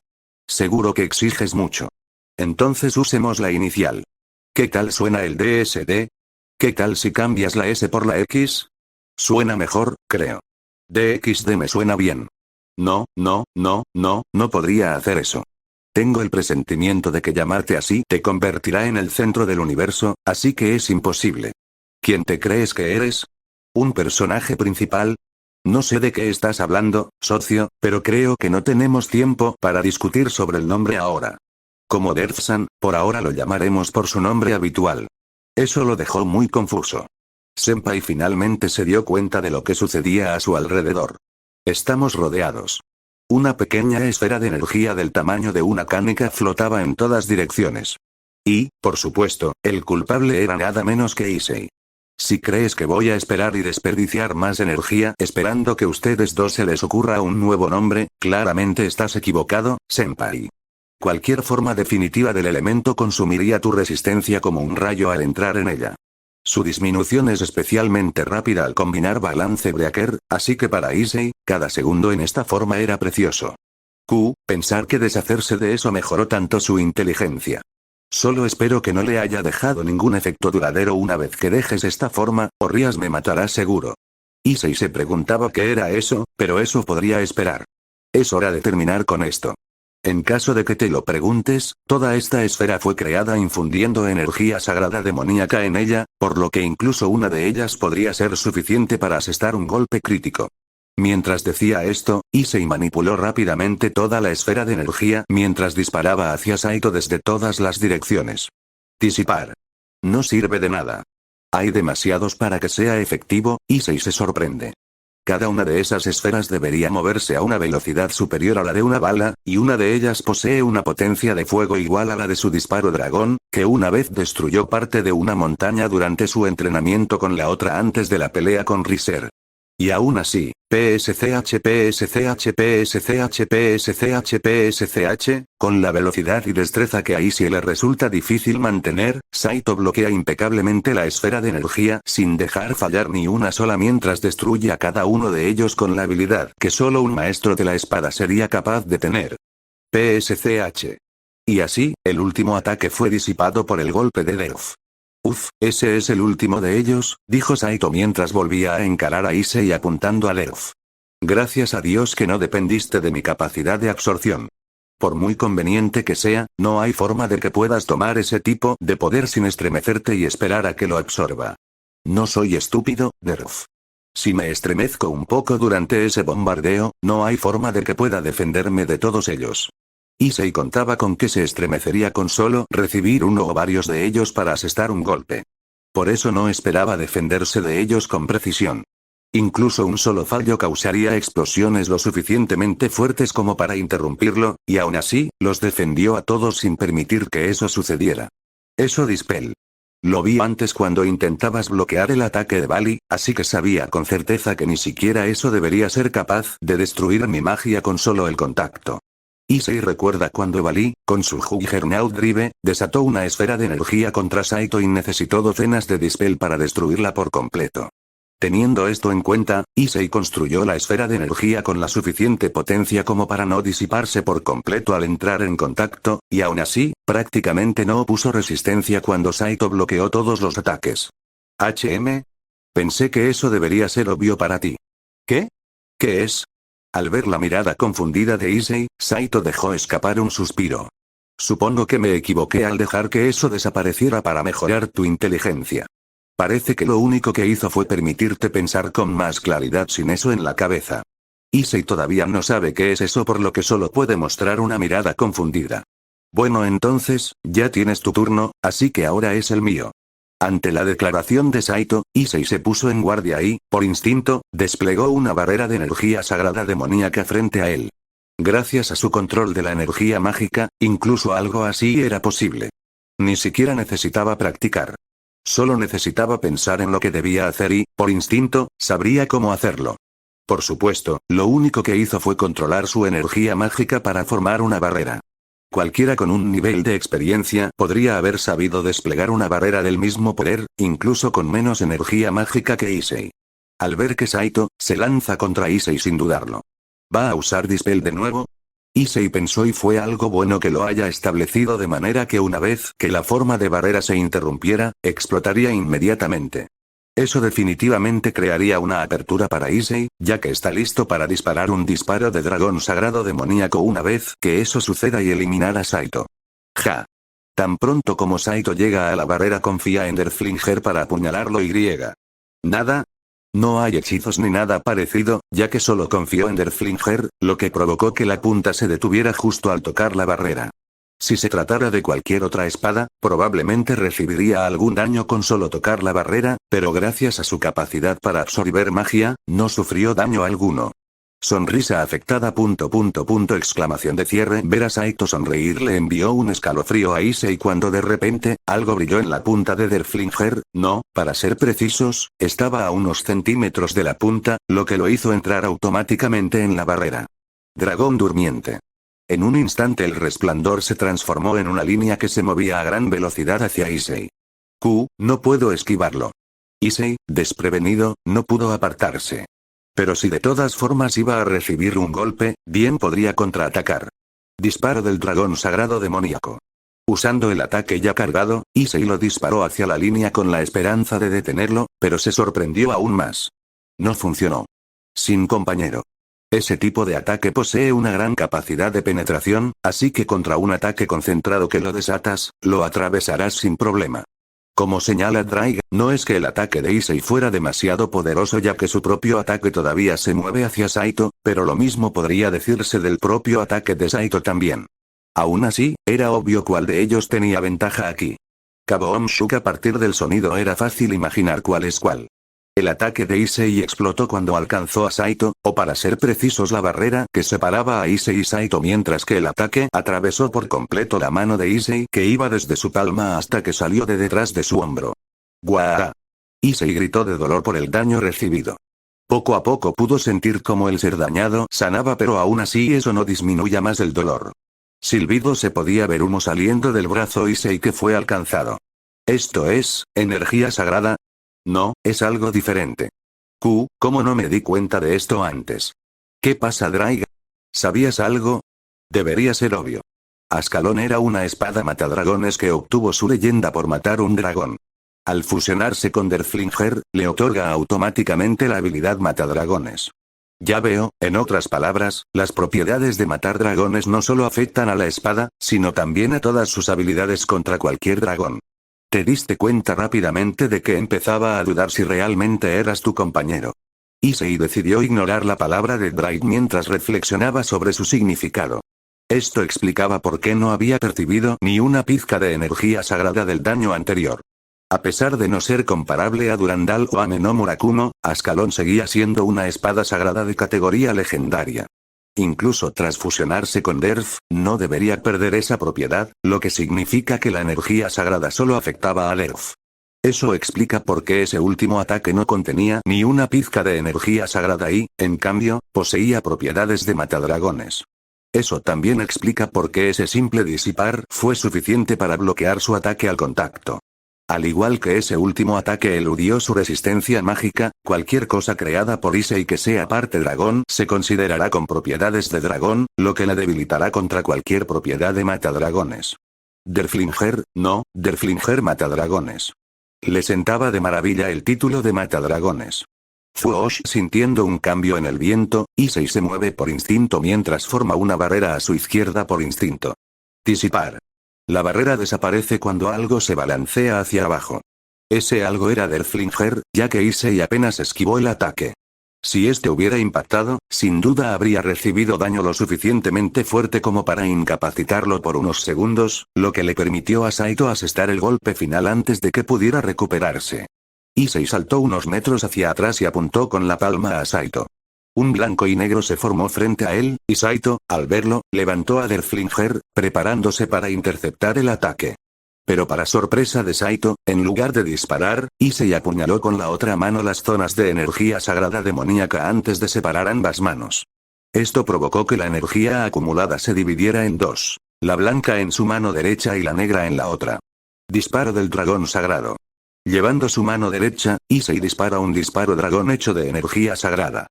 Seguro que exiges mucho. Entonces usemos la inicial. ¿Qué tal suena el DSD? ¿Qué tal si cambias la S por la X? Suena mejor, creo. DXD me suena bien. No podría hacer eso. Tengo el presentimiento de que llamarte así te convertirá en el centro del universo, así que es imposible. ¿Quién te crees que eres? ¿Un personaje principal? No sé de qué estás hablando, socio, pero creo que no tenemos tiempo para discutir sobre el nombre ahora. Como Derfsan, por ahora lo llamaremos por su nombre habitual. Eso lo dejó muy confuso. Senpai finalmente se dio cuenta de lo que sucedía a su alrededor. Estamos rodeados. Una pequeña esfera de energía del tamaño de una canica flotaba en todas direcciones. Y, por supuesto, el culpable era nada menos que Issei. Si crees que voy a esperar y desperdiciar más energía esperando que ustedes dos se les ocurra un nuevo nombre, claramente estás equivocado, Senpai. Cualquier forma definitiva del elemento consumiría tu resistencia como un rayo al entrar en ella. Su disminución es especialmente rápida al combinar balance breaker, así que para Issei, cada segundo en esta forma era precioso. Pensar que deshacerse de eso mejoró tanto su inteligencia. Solo espero que no le haya dejado ningún efecto duradero una vez que dejes esta forma, o Rías me matará seguro. Issei se preguntaba qué era eso, pero eso podría esperar. Es hora de terminar con esto. En caso de que te lo preguntes, toda esta esfera fue creada infundiendo energía sagrada demoníaca en ella, por lo que incluso una de ellas podría ser suficiente para asestar un golpe crítico. Mientras decía esto, Issei manipuló rápidamente toda la esfera de energía mientras disparaba hacia Saito desde todas las direcciones. Disipar. No sirve de nada. Hay demasiados para que sea efectivo, Issei se sorprende. Cada una de esas esferas debería moverse a una velocidad superior a la de una bala, y una de ellas posee una potencia de fuego igual a la de su disparo dragón, que una vez destruyó parte de una montaña durante su entrenamiento con la otra antes de la pelea con Riser. Y aún así, PSCH, con la velocidad y destreza que a Izzy le resulta difícil mantener, Saito bloquea impecablemente la esfera de energía sin dejar fallar ni una sola mientras destruye a cada uno de ellos con la habilidad que solo un maestro de la espada sería capaz de tener. PSCH. Y así, el último ataque fue disipado por el golpe de Derf. Uf, ese es el último de ellos, dijo Saito mientras volvía a encarar a Issei apuntando a Derf. Gracias a Dios que no dependiste de mi capacidad de absorción. Por muy conveniente que sea, no hay forma de que puedas tomar ese tipo de poder sin estremecerte y esperar a que lo absorba. No soy estúpido, Derf. Si me estremezco un poco durante ese bombardeo, no hay forma de que pueda defenderme de todos ellos. Issei contaba con que se estremecería con solo recibir uno o varios de ellos para asestar un golpe. Por eso no esperaba defenderse de ellos con precisión. Incluso un solo fallo causaría explosiones lo suficientemente fuertes como para interrumpirlo, y aún así, los defendió a todos sin permitir que eso sucediera. Eso Dispel. Lo vi antes cuando intentabas bloquear el ataque de Bali, así que sabía con certeza que ni siquiera eso debería ser capaz de destruir mi magia con solo el contacto. Issei recuerda cuando Bali, con su Juggernaut Drive, desató una esfera de energía contra Saito y necesitó docenas de Dispel para destruirla por completo. Teniendo esto en cuenta, Issei construyó la esfera de energía con la suficiente potencia como para no disiparse por completo al entrar en contacto, y aún así, prácticamente no opuso resistencia cuando Saito bloqueó todos los ataques. Pensé que eso debería ser obvio para ti. ¿Qué? ¿Qué es? Al ver la mirada confundida de Issei, Saito dejó escapar un suspiro. Supongo que me equivoqué al dejar que eso desapareciera para mejorar tu inteligencia. Parece que lo único que hizo fue permitirte pensar con más claridad sin eso en la cabeza. Issei todavía no sabe qué es eso por lo que solo puede mostrar una mirada confundida. Bueno entonces, ya tienes tu turno, así que ahora es el mío. Ante la declaración de Saito, Issei se puso en guardia y, por instinto, desplegó una barrera de energía sagrada demoníaca frente a él. Gracias a su control de la energía mágica, incluso algo así era posible. Ni siquiera necesitaba practicar. Solo necesitaba pensar en lo que debía hacer y, por instinto, sabría cómo hacerlo. Por supuesto, lo único que hizo fue controlar su energía mágica para formar una barrera. Cualquiera con un nivel de experiencia podría haber sabido desplegar una barrera del mismo poder, incluso con menos energía mágica que Issei. Al ver que Saito se lanza contra Issei sin dudarlo. ¿Va a usar Dispel de nuevo? Issei pensó y fue algo bueno que lo haya establecido de manera que una vez que la forma de barrera se interrumpiera, explotaría inmediatamente. Eso definitivamente crearía una apertura para Issei, ya que está listo para disparar un disparo de dragón sagrado demoníaco una vez que eso suceda y eliminar a Saito. Ja. Tan pronto como Saito llega a la barrera confía en Derflinger para apuñalarlo y. ¿Nada? No hay hechizos ni nada parecido, ya que solo confió en Derflinger, lo que provocó que la punta se detuviera justo al tocar la barrera. Si se tratara de cualquier otra espada, probablemente recibiría algún daño con solo tocar la barrera, pero gracias a su capacidad para absorber magia, no sufrió daño alguno. Sonrisa afectada. Exclamación de cierre. Ver a Saito sonreír le envió un escalofrío a Issei cuando de repente, algo brilló en la punta de Derflinger, no, para ser precisos, estaba a unos centímetros de la punta, lo que lo hizo entrar automáticamente en la barrera. Dragón durmiente. En un instante el resplandor se transformó en una línea que se movía a gran velocidad hacia Issei. No puedo esquivarlo. Issei, desprevenido, no pudo apartarse. Pero si de todas formas iba a recibir un golpe, bien podría contraatacar. Disparo del dragón sagrado demoníaco. Usando el ataque ya cargado, Issei lo disparó hacia la línea con la esperanza de detenerlo, pero se sorprendió aún más. No funcionó. Sin compañero. Ese tipo de ataque posee una gran capacidad de penetración, así que contra un ataque concentrado que lo desatas, lo atravesarás sin problema. Como señala Drake, no es que el ataque de Issei fuera demasiado poderoso ya que su propio ataque todavía se mueve hacia Saito, pero lo mismo podría decirse del propio ataque de Saito también. Aún así, era obvio cuál de ellos tenía ventaja aquí. Kaboom Shuk. A partir del sonido era fácil imaginar cuál es cuál. El ataque de Issei explotó cuando alcanzó a Saito, o para ser precisos la barrera que separaba a Issei y Saito, mientras que el ataque atravesó por completo la mano de Issei que iba desde su palma hasta que salió de detrás de su hombro. ¡Guau! Issei gritó de dolor por el daño recibido. Poco a poco pudo sentir cómo el ser dañado sanaba, pero aún así eso no disminuía más el dolor. Silbido, se podía ver humo saliendo del brazo Issei que fue alcanzado. ¿Esto es energía sagrada? No, es algo diferente. ¿Cómo no me di cuenta de esto antes? ¿Qué pasa, Draiga? ¿Sabías algo? Debería ser obvio. Ascalón era una espada matadragones que obtuvo su leyenda por matar un dragón. Al fusionarse con Derflinger, le otorga automáticamente la habilidad matadragones. Ya veo, en otras palabras, las propiedades de matar dragones no solo afectan a la espada, sino también a todas sus habilidades contra cualquier dragón. Te diste cuenta rápidamente de que empezaba a dudar si realmente eras tu compañero. Issei decidió ignorar la palabra de Drake mientras reflexionaba sobre su significado. Esto explicaba por qué no había percibido ni una pizca de energía sagrada del daño anterior. A pesar de no ser comparable a Durandal o a Ame no Murakumo, Ascalón seguía siendo una espada sagrada de categoría legendaria. Incluso tras fusionarse con Derf, no debería perder esa propiedad, lo que significa que la energía sagrada solo afectaba a Derf. Eso explica por qué ese último ataque no contenía ni una pizca de energía sagrada y, en cambio, poseía propiedades de matadragones. Eso también explica por qué ese simple disipar fue suficiente para bloquear su ataque al contacto. Al igual que ese último ataque eludió su resistencia mágica, cualquier cosa creada por Issei que sea parte dragón se considerará con propiedades de dragón, lo que la debilitará contra cualquier propiedad de matadragones. Derflinger, no, Derflinger matadragones. Le sentaba de maravilla el título de matadragones. Fuosh, sintiendo un cambio en el viento, Issei se mueve por instinto mientras forma una barrera a su izquierda por instinto. Disipar. La barrera desaparece cuando algo se balancea hacia abajo. Ese algo era Derflinger, ya que Issei apenas esquivó el ataque. Si este hubiera impactado, sin duda habría recibido daño lo suficientemente fuerte como para incapacitarlo por unos segundos, lo que le permitió a Saito asestar el golpe final antes de que pudiera recuperarse. Issei saltó unos metros hacia atrás y apuntó con la palma a Saito. Un blanco y negro se formó frente a él, y Saito, al verlo, levantó a Derflinger, preparándose para interceptar el ataque. Pero para sorpresa de Saito, en lugar de disparar, Issei apuñaló con la otra mano las zonas de energía sagrada demoníaca antes de separar ambas manos. Esto provocó que la energía acumulada se dividiera en dos, la blanca en su mano derecha y la negra en la otra. Disparo del dragón sagrado. Llevando su mano derecha, Issei dispara un disparo dragón hecho de energía sagrada.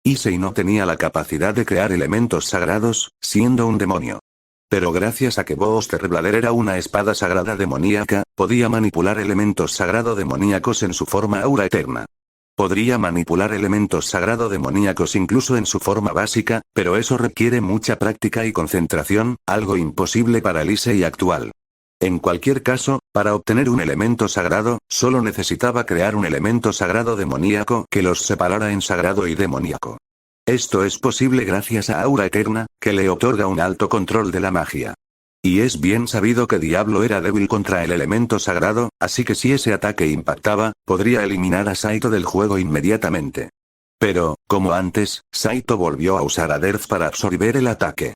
Issei no tenía la capacidad de crear elementos sagrados, siendo un demonio. Pero gracias a que Boos Terreblader era una espada sagrada demoníaca, podía manipular elementos sagrado demoníacos en su forma aura eterna. Podría manipular elementos sagrado demoníacos incluso en su forma básica, pero eso requiere mucha práctica y concentración, algo imposible para el Issei actual. En cualquier caso, para obtener un elemento sagrado, solo necesitaba crear un elemento sagrado demoníaco que los separara en sagrado y demoníaco. Esto es posible gracias a Aura Eterna, que le otorga un alto control de la magia. Y es bien sabido que Diablo era débil contra el elemento sagrado, así que si ese ataque impactaba, podría eliminar a Saito del juego inmediatamente. Pero, como antes, Saito volvió a usar a Derf para absorber el ataque.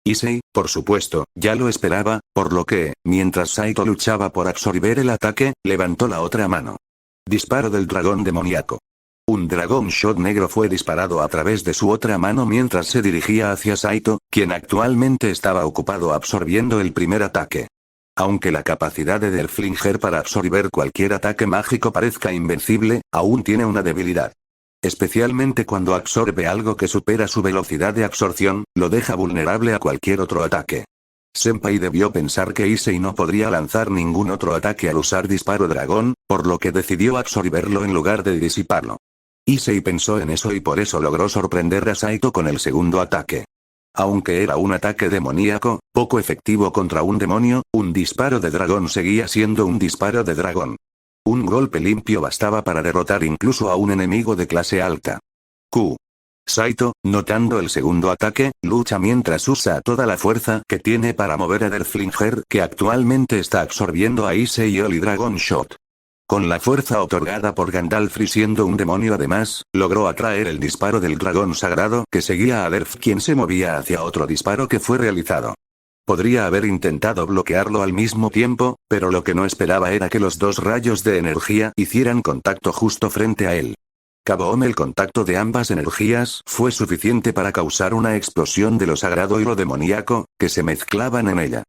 Issei, por supuesto, ya lo esperaba, por lo que, mientras Saito luchaba por absorber el ataque, levantó la otra mano. Disparo del dragón demoníaco. Un Dragon Shot negro fue disparado a través de su otra mano mientras se dirigía hacia Saito, quien actualmente estaba ocupado absorbiendo el primer ataque. Aunque la capacidad de Derflinger para absorber cualquier ataque mágico parezca invencible, aún tiene una debilidad. Especialmente cuando absorbe algo que supera su velocidad de absorción, lo deja vulnerable a cualquier otro ataque. Senpai debió pensar que Issei no podría lanzar ningún otro ataque al usar disparo dragón, por lo que decidió absorberlo en lugar de disiparlo. Issei pensó en eso y por eso logró sorprender a Saito con el segundo ataque. Aunque era un ataque demoníaco, poco efectivo contra un demonio, un disparo de dragón seguía siendo un disparo de dragón. Un golpe limpio bastaba para derrotar incluso a un enemigo de clase alta. Saito, notando el segundo ataque, lucha mientras usa toda la fuerza que tiene para mover a Derflinger que actualmente está absorbiendo a Issei y Oli Dragon Shot. Con la fuerza otorgada por Gandalf y siendo un demonio además, logró atraer el disparo del dragón sagrado que seguía a Derf, quien se movía hacia otro disparo que fue realizado. Podría haber intentado bloquearlo al mismo tiempo, pero lo que no esperaba era que los dos rayos de energía hicieran contacto justo frente a él. Kaboom, el contacto de ambas energías fue suficiente para causar una explosión de lo sagrado y lo demoníaco, que se mezclaban en ella.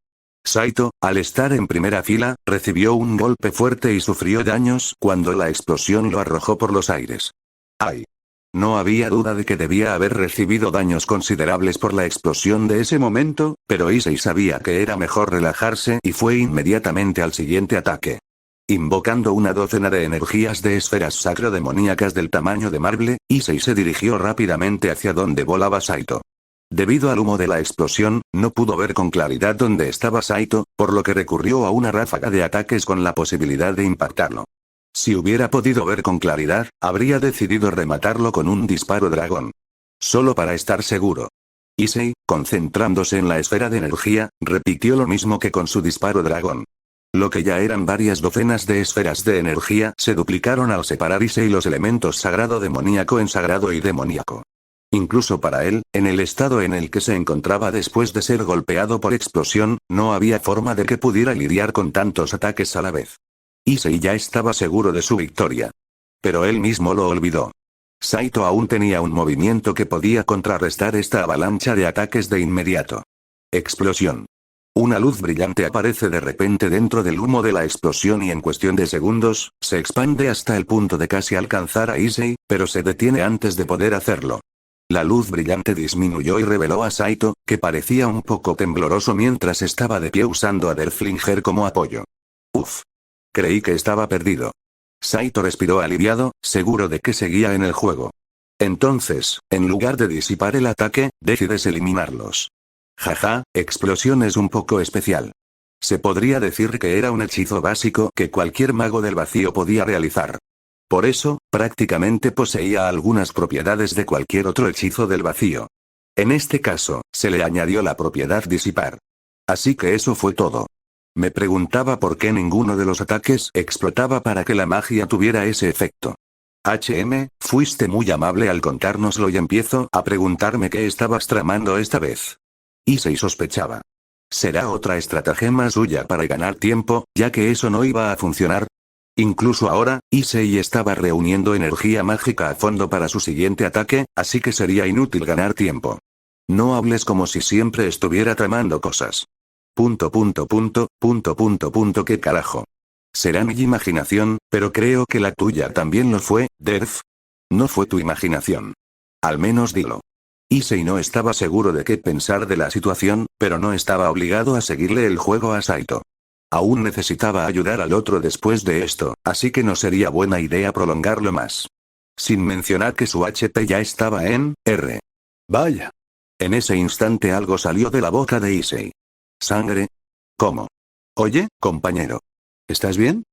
Saito, al estar en primera fila, recibió un golpe fuerte y sufrió daños cuando la explosión lo arrojó por los aires. ¡Ay! No había duda de que debía haber recibido daños considerables por la explosión de ese momento, pero Issei sabía que era mejor relajarse y fue inmediatamente al siguiente ataque. Invocando una docena de energías de esferas sacro-demoníacas del tamaño de marble, Issei se dirigió rápidamente hacia donde volaba Saito. Debido al humo de la explosión, no pudo ver con claridad dónde estaba Saito, por lo que recurrió a una ráfaga de ataques con la posibilidad de impactarlo. Si hubiera podido ver con claridad, habría decidido rematarlo con un disparo dragón. Solo para estar seguro. Issei, concentrándose en la esfera de energía, repitió lo mismo que con su disparo dragón. Lo que ya eran varias docenas de esferas de energía se duplicaron al separar Issei los elementos sagrado demoníaco en sagrado y demoníaco. Incluso para él, en el estado en el que se encontraba después de ser golpeado por explosión, no había forma de que pudiera lidiar con tantos ataques a la vez. Issei ya estaba seguro de su victoria. Pero él mismo lo olvidó. Saito aún tenía un movimiento que podía contrarrestar esta avalancha de ataques de inmediato. Explosión. Una luz brillante aparece de repente dentro del humo de la explosión y en cuestión de segundos, se expande hasta el punto de casi alcanzar a Issei, pero se detiene antes de poder hacerlo. La luz brillante disminuyó y reveló a Saito, que parecía un poco tembloroso mientras estaba de pie usando a Derflinger como apoyo. Uf. Creí que estaba perdido. Saito respiró aliviado, seguro de que seguía en el juego. Entonces, en lugar de disipar el ataque, decides eliminarlos. Jaja, explosión es un poco especial. Se podría decir que era un hechizo básico que cualquier mago del vacío podía realizar. Por eso, prácticamente poseía algunas propiedades de cualquier otro hechizo del vacío. En este caso, se le añadió la propiedad disipar. Así que eso fue todo. Me preguntaba por qué ninguno de los ataques explotaba para que la magia tuviera ese efecto. Fuiste muy amable al contárnoslo y empiezo a preguntarme qué estabas tramando esta vez. Issei sospechaba. ¿Será otra estratagema suya para ganar tiempo, ya que eso no iba a funcionar? Incluso ahora, Issei estaba reuniendo energía mágica a fondo para su siguiente ataque, así que sería inútil ganar tiempo. No hables como si siempre estuviera tramando cosas. ¿Qué carajo? Será mi imaginación, pero creo que la tuya también lo fue, Derf. No fue tu imaginación. Al menos dilo. Issei no estaba seguro de qué pensar de la situación, pero no estaba obligado a seguirle el juego a Saito. Aún necesitaba ayudar al otro después de esto, así que no sería buena idea prolongarlo más. Sin mencionar que su HP ya estaba en R. Vaya. En ese instante algo salió de la boca de Issei. ¿Sangre? ¿Cómo? Oye, compañero. ¿Estás bien?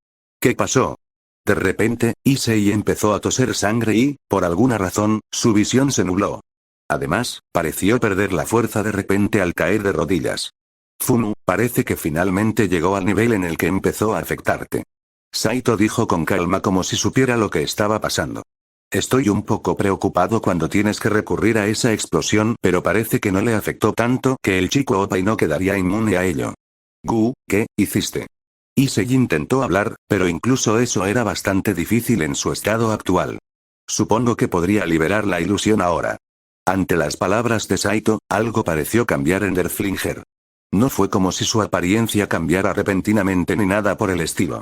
¿Qué pasó? De repente, Issei empezó a toser sangre y, por alguna razón, su visión se nubló. Además, pareció perder la fuerza de repente al caer de rodillas. Fumu, parece que finalmente llegó al nivel en el que empezó a afectarte. Saito dijo con calma como si supiera lo que estaba pasando. Estoy un poco preocupado cuando tienes que recurrir a esa explosión, pero parece que no le afectó tanto que el chico Opai no quedaría inmune a ello. Gu, ¿qué hiciste? Issei intentó hablar, pero incluso eso era bastante difícil en su estado actual. Supongo que podría liberar la ilusión ahora. Ante las palabras de Saito, algo pareció cambiar en Derflinger. No fue como si su apariencia cambiara repentinamente ni nada por el estilo.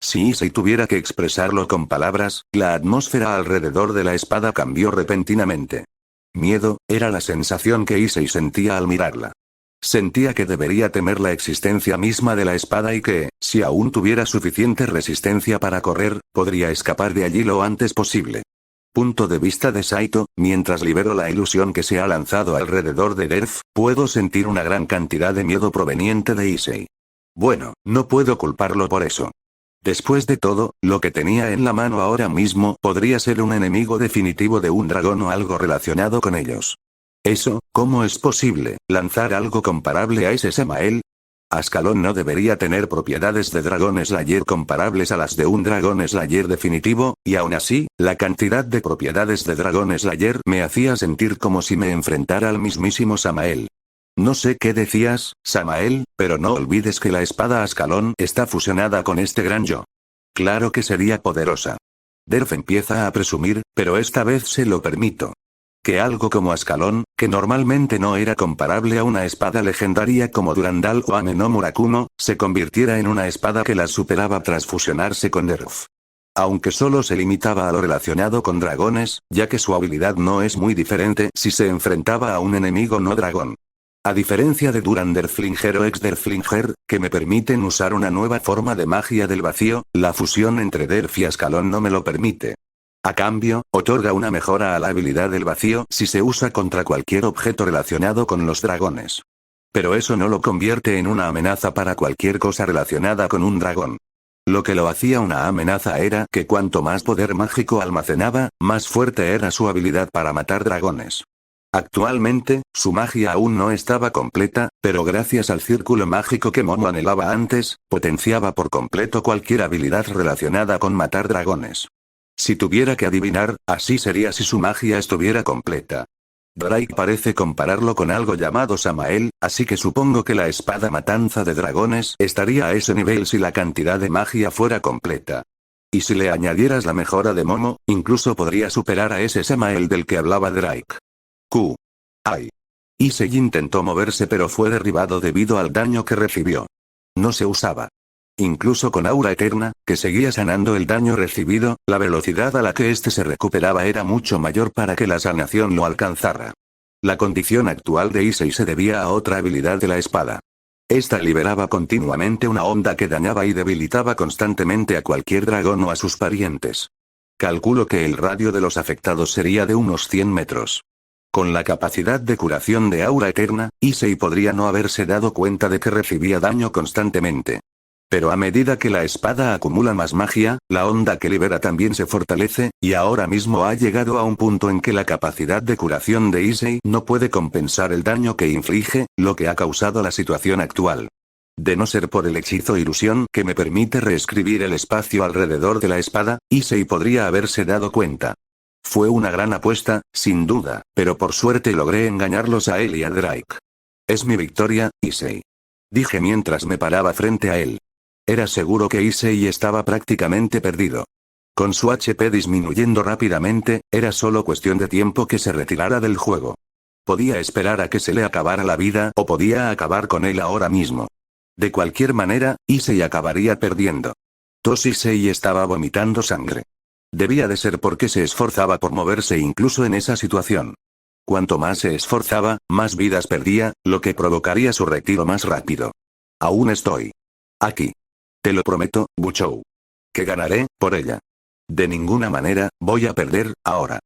Si Issei tuviera que expresarlo con palabras, la atmósfera alrededor de la espada cambió repentinamente. Miedo, era la sensación que Issei sentía al mirarla. Sentía que debería temer la existencia misma de la espada y que, si aún tuviera suficiente resistencia para correr, podría escapar de allí lo antes posible. Punto de vista de Saito, mientras libero la ilusión que se ha lanzado alrededor de Derf, puedo sentir una gran cantidad de miedo proveniente de Issei. Bueno, no puedo culparlo por eso. Después de todo, lo que tenía en la mano ahora mismo podría ser un enemigo definitivo de un dragón o algo relacionado con ellos. Eso, ¿cómo es posible, lanzar algo comparable a ese Samael? Ascalon no debería tener propiedades de Dragon Slayer comparables a las de un Dragon Slayer definitivo, y aún así, la cantidad de propiedades de Dragon Slayer me hacía sentir como si me enfrentara al mismísimo Samael. No sé qué decías, Samael, pero no olvides que la espada Ascalon está fusionada con este gran yo. Claro que sería poderosa. Derf empieza a presumir, pero esta vez se lo permito. Que algo como Ascalon, que normalmente no era comparable a una espada legendaria como Durandal o Ame no Murakumo, se convirtiera en una espada que la superaba tras fusionarse con Derf. Aunque solo se limitaba a lo relacionado con dragones, ya que su habilidad no es muy diferente si se enfrentaba a un enemigo no dragón. A diferencia de Duranderflinger o Exderflinger, que me permiten usar una nueva forma de magia del vacío, la fusión entre Derf y Ascalon no me lo permite. A cambio, otorga una mejora a la habilidad del vacío si se usa contra cualquier objeto relacionado con los dragones. Pero eso no lo convierte en una amenaza para cualquier cosa relacionada con un dragón. Lo que lo hacía una amenaza era que cuanto más poder mágico almacenaba, más fuerte era su habilidad para matar dragones. Actualmente, su magia aún no estaba completa, pero gracias al círculo mágico que Momo anhelaba antes, potenciaba por completo cualquier habilidad relacionada con matar dragones. Si tuviera que adivinar, así sería si su magia estuviera completa. Drake parece compararlo con algo llamado Samael, así que supongo que la espada matanza de dragones estaría a ese nivel si la cantidad de magia fuera completa. Y si le añadieras la mejora de Momo, incluso podría superar a ese Samael del que hablaba Drake. ¡Ay! Issei intentó moverse pero fue derribado debido al daño que recibió. No se usaba. Incluso con aura eterna, que seguía sanando el daño recibido, la velocidad a la que éste se recuperaba era mucho mayor para que la sanación lo alcanzara. La condición actual de Issei se debía a otra habilidad de la espada. Esta liberaba continuamente una onda que dañaba y debilitaba constantemente a cualquier dragón o a sus parientes. Calculo que el radio de los afectados sería de unos 100 metros. Con la capacidad de curación de aura eterna, Issei podría no haberse dado cuenta de que recibía daño constantemente. Pero a medida que la espada acumula más magia, la onda que libera también se fortalece, y ahora mismo ha llegado a un punto en que la capacidad de curación de Issei no puede compensar el daño que inflige, lo que ha causado la situación actual. De no ser por el hechizo ilusión que me permite reescribir el espacio alrededor de la espada, Issei podría haberse dado cuenta. Fue una gran apuesta, sin duda, pero por suerte logré engañarlos a él y a Drake. Es mi victoria, Issei. Dije mientras me paraba frente a él. Era seguro que Issei estaba prácticamente perdido. Con su HP disminuyendo rápidamente, era solo cuestión de tiempo que se retirara del juego. Podía esperar a que se le acabara la vida o podía acabar con él ahora mismo. De cualquier manera, Issei acabaría perdiendo. Issei estaba vomitando sangre. Debía de ser porque se esforzaba por moverse incluso en esa situación. Cuanto más se esforzaba, más vidas perdía, lo que provocaría su retiro más rápido. Aún estoy aquí. Te lo prometo, Buchou. Que ganaré, por ella. De ninguna manera, voy a perder, ahora.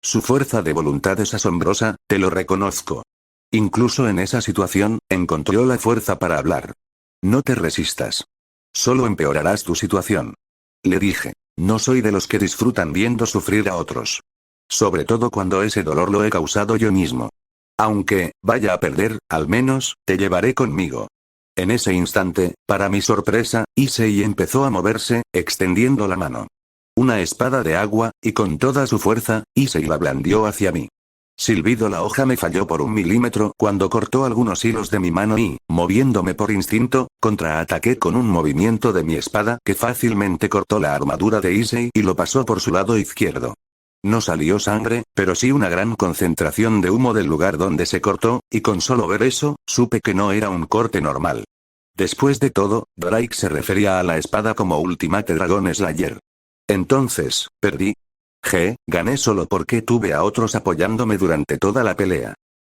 Su fuerza de voluntad es asombrosa, te lo reconozco. Incluso en esa situación, encontró la fuerza para hablar. No te resistas. Solo empeorarás tu situación. Le dije. No soy de los que disfrutan viendo sufrir a otros. Sobre todo cuando ese dolor lo he causado yo mismo. Aunque, vaya a perder, al menos, te llevaré conmigo. En ese instante, para mi sorpresa, Issei empezó a moverse, extendiendo la mano. Una espada de agua, y con toda su fuerza, Issei la blandió hacia mí. Silbido, la hoja me falló por 1 milímetro cuando cortó algunos hilos de mi mano y, moviéndome por instinto, contraataqué con un movimiento de mi espada que fácilmente cortó la armadura de Issei y lo pasó por su lado izquierdo. No salió sangre, pero sí una gran concentración de humo del lugar donde se cortó, y con solo ver eso, supe que no era un corte normal. Después de todo, Drake se refería a la espada como Ultimate Dragon Slayer. Entonces, perdí. Gané solo porque tuve a otros apoyándome durante toda la pelea.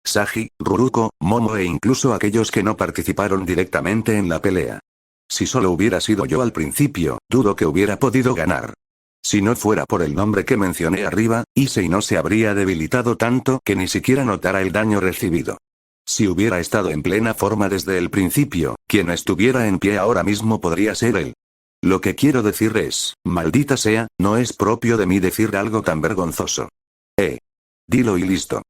Sagi, Ruruko, Momo e incluso aquellos que no participaron directamente en la pelea. Si solo hubiera sido yo al principio, dudo que hubiera podido ganar. Si no fuera por el nombre que mencioné arriba, Issei no se habría debilitado tanto que ni siquiera notara el daño recibido. Si hubiera estado en plena forma desde el principio, quien estuviera en pie ahora mismo podría ser él. Lo que quiero decir es, maldita sea, no es propio de mí decir algo tan vergonzoso. Dilo y listo.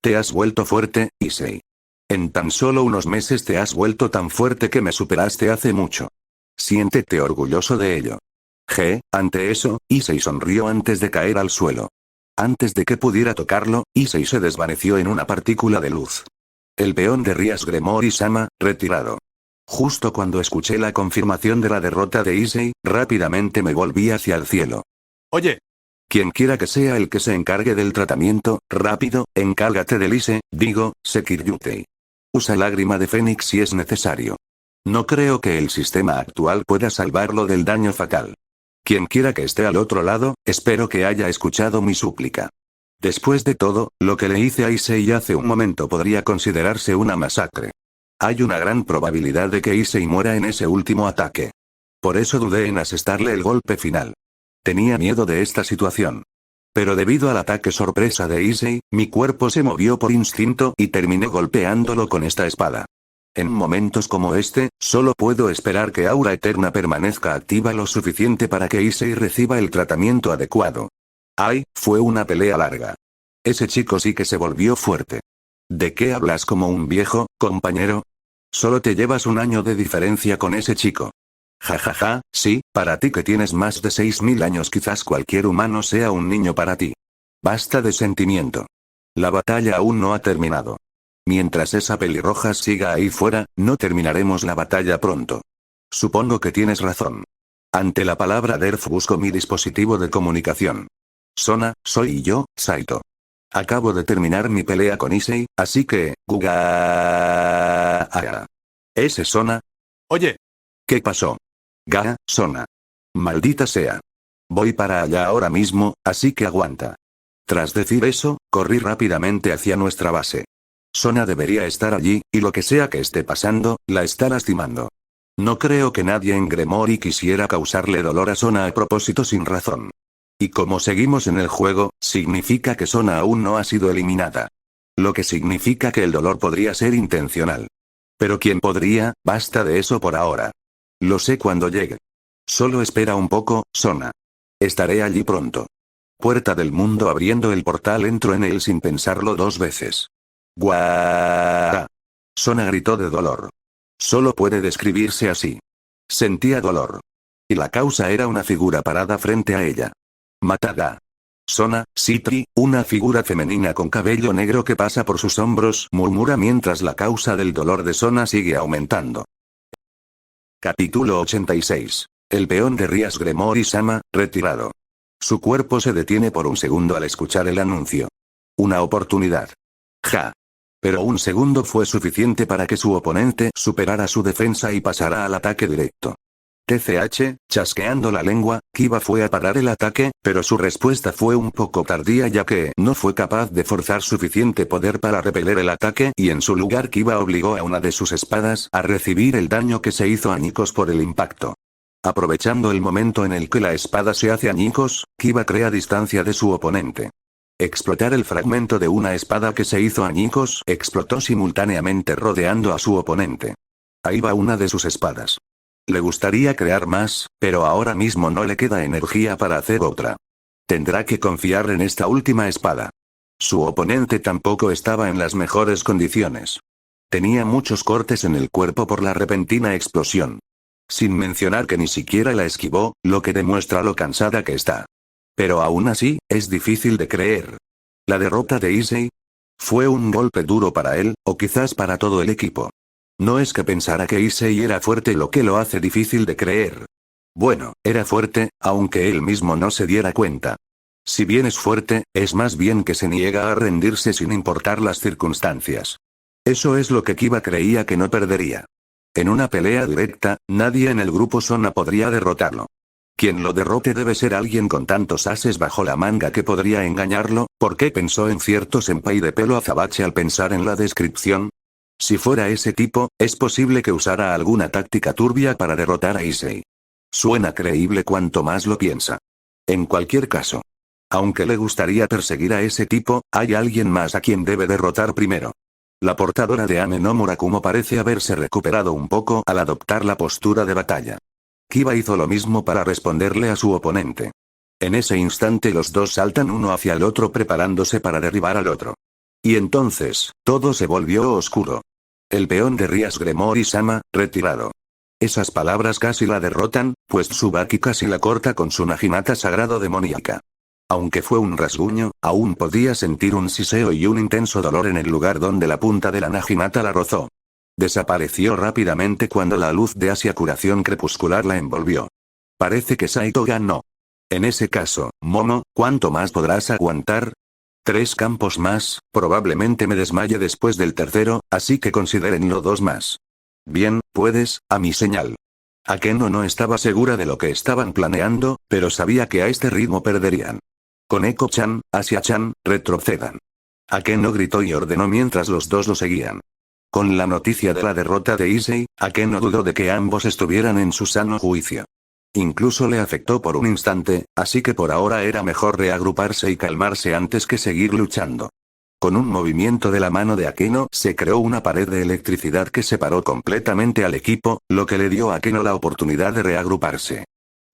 Te has vuelto fuerte, Issei. En tan solo unos meses te has vuelto tan fuerte que me superaste hace mucho. Siéntete orgulloso de ello. Ante eso, Issei sonrió antes de caer al suelo. Antes de que pudiera tocarlo, Issei se desvaneció en una partícula de luz. El peón de Rias Gremory-sama, retirado. Justo cuando escuché la confirmación de la derrota de Issei, rápidamente me volví hacia el cielo. Oye. Quien quiera que sea el que se encargue del tratamiento, rápido, encárgate del Sekiryutei. Usa lágrima de fénix si es necesario. No creo que el sistema actual pueda salvarlo del daño fatal. Quien quiera que esté al otro lado, espero que haya escuchado mi súplica. Después de todo, lo que le hice a Issei hace un momento podría considerarse una masacre. Hay una gran probabilidad de que Issei muera en ese último ataque. Por eso dudé en asestarle el golpe final. Tenía miedo de esta situación. Pero debido al ataque sorpresa de Issei, mi cuerpo se movió por instinto y terminé golpeándolo con esta espada. En momentos como este, solo puedo esperar que Aura Eterna permanezca activa lo suficiente para que Issei reciba el tratamiento adecuado. ¡Ay! Fue una pelea larga. Ese chico sí que se volvió fuerte. ¿De qué hablas como un viejo, compañero? Solo te llevas un año de diferencia con ese chico. Jajaja, sí, para ti que tienes más de 6000 años quizás cualquier humano sea un niño para ti. Basta de sentimiento. La batalla aún no ha terminado. Mientras esa pelirroja siga ahí fuera, no terminaremos la batalla pronto. Supongo que tienes razón. Ante la palabra Derf busco mi dispositivo de comunicación. Sona, soy yo, Saito. Acabo de terminar mi pelea con Issei, así que... ¿Ese Sona? Oye. ¿Qué pasó? Sona. Maldita sea. Voy para allá ahora mismo, así que aguanta. Tras decir eso, corrí rápidamente hacia nuestra base. Sona debería estar allí, y lo que sea que esté pasando, la está lastimando. No creo que nadie en Gremory quisiera causarle dolor a Sona a propósito sin razón. Y como seguimos en el juego, significa que Sona aún no ha sido eliminada. Lo que significa que el dolor podría ser intencional. Pero ¿quién podría? Basta de eso por ahora. Lo sé cuando llegue. Solo espera un poco, Sona. Estaré allí pronto. Puerta del mundo abriendo el portal entro en él sin pensarlo dos veces. ¡Guau! Sona gritó de dolor. Solo puede describirse así. Sentía dolor. Y la causa era una figura parada frente a ella. Matada. Sona, Citri, una figura femenina con cabello negro que pasa por sus hombros, murmura mientras la causa del dolor de Sona sigue aumentando. Capítulo 86. El peón de Rias Gremory-sama, retirado. Su cuerpo se detiene por un segundo al escuchar el anuncio. Una oportunidad. Pero un segundo fue suficiente para que su oponente superara su defensa y pasara al ataque directo. TCH, chasqueando la lengua, Kiba fue a parar el ataque, pero su respuesta fue un poco tardía ya que no fue capaz de forzar suficiente poder para repeler el ataque y en su lugar Kiba obligó a una de sus espadas a recibir el daño que se hizo añicos por el impacto. Aprovechando el momento en el que la espada se hace añicos, Kiba crea distancia de su oponente. Explotar el fragmento de una espada que se hizo añicos explotó simultáneamente rodeando a su oponente. Ahí va una de sus espadas. Le gustaría crear más, pero ahora mismo no le queda energía para hacer otra. Tendrá que confiar en esta última espada. Su oponente tampoco estaba en las mejores condiciones. Tenía muchos cortes en el cuerpo por la repentina explosión. Sin mencionar que ni siquiera la esquivó, lo que demuestra lo cansada que está. Pero aún así, es difícil de creer. La derrota de Issei fue un golpe duro para él, o quizás para todo el equipo. No es que pensara que Issei era fuerte lo que lo hace difícil de creer. Bueno, era fuerte, aunque él mismo no se diera cuenta. Si bien es fuerte, es más bien que se niega a rendirse sin importar las circunstancias. Eso es lo que Kiba creía que no perdería. En una pelea directa, nadie en el grupo Sona podría derrotarlo. Quien lo derrote debe ser alguien con tantos ases bajo la manga que podría engañarlo. ¿Por qué pensó en cierto senpai de pelo azabache al pensar en la descripción? Si fuera ese tipo, es posible que usara alguna táctica turbia para derrotar a Issei. Suena creíble cuanto más lo piensa. En cualquier caso. Aunque le gustaría perseguir a ese tipo, hay alguien más a quien debe derrotar primero. La portadora de Ame no Murakumo parece haberse recuperado un poco al adoptar la postura de batalla. Kiba hizo lo mismo para responderle a su oponente. En ese instante los dos saltan uno hacia el otro preparándose para derribar al otro. Y entonces, todo se volvió oscuro. El peón de Rias Gremory-sama, retirado. Esas palabras casi la derrotan, pues Tsubaki casi la corta con su Naginata sagrado demoníaca. Aunque fue un rasguño, aún podía sentir un siseo y un intenso dolor en el lugar donde la punta de la Naginata la rozó. Desapareció rápidamente cuando la luz de Asia curación crepuscular la envolvió. Parece que Saito ganó. En ese caso, Momo, ¿cuánto más podrás aguantar? 3 campos más, probablemente me desmaye después del tercero, así que considérenlo 2 más. Bien, puedes, a mi señal. Akeno no estaba segura de lo que estaban planeando, pero sabía que a este ritmo perderían. Koneko-chan, Asia-chan, retrocedan. Akeno gritó y ordenó mientras los dos lo seguían. Con la noticia de la derrota de Issei, Akeno dudó de que ambos estuvieran en su sano juicio. Incluso le afectó por un instante, así que por ahora era mejor reagruparse y calmarse antes que seguir luchando. Con un movimiento de la mano de Akeno se creó una pared de electricidad que separó completamente al equipo, lo que le dio a Akeno la oportunidad de reagruparse.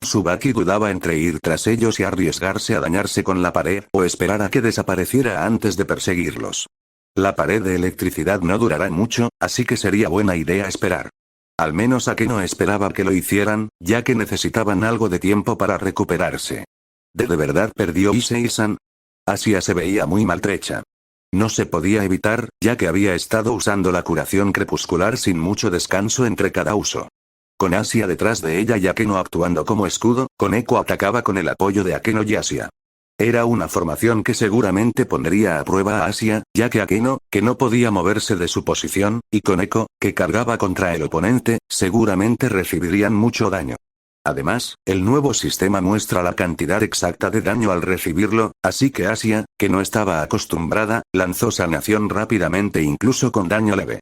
Tsubaki dudaba entre ir tras ellos y arriesgarse a dañarse con la pared o esperar a que desapareciera antes de perseguirlos. La pared de electricidad no durará mucho, así que sería buena idea esperar. Al menos Akeno esperaba que lo hicieran, ya que necesitaban algo de tiempo para recuperarse. ¿De verdad perdió Issei-san? Asia se veía muy maltrecha. No se podía evitar, ya que había estado usando la curación crepuscular sin mucho descanso entre cada uso. Con Asia detrás de ella y Akeno actuando como escudo, Koneko atacaba con el apoyo de Akeno y Asia. Era una formación que seguramente pondría a prueba a Asia, ya que Akeno, que no podía moverse de su posición, y Koneko, que cargaba contra el oponente, seguramente recibirían mucho daño. Además, el nuevo sistema muestra la cantidad exacta de daño al recibirlo, así que Asia, que no estaba acostumbrada, lanzó sanación rápidamente incluso con daño leve.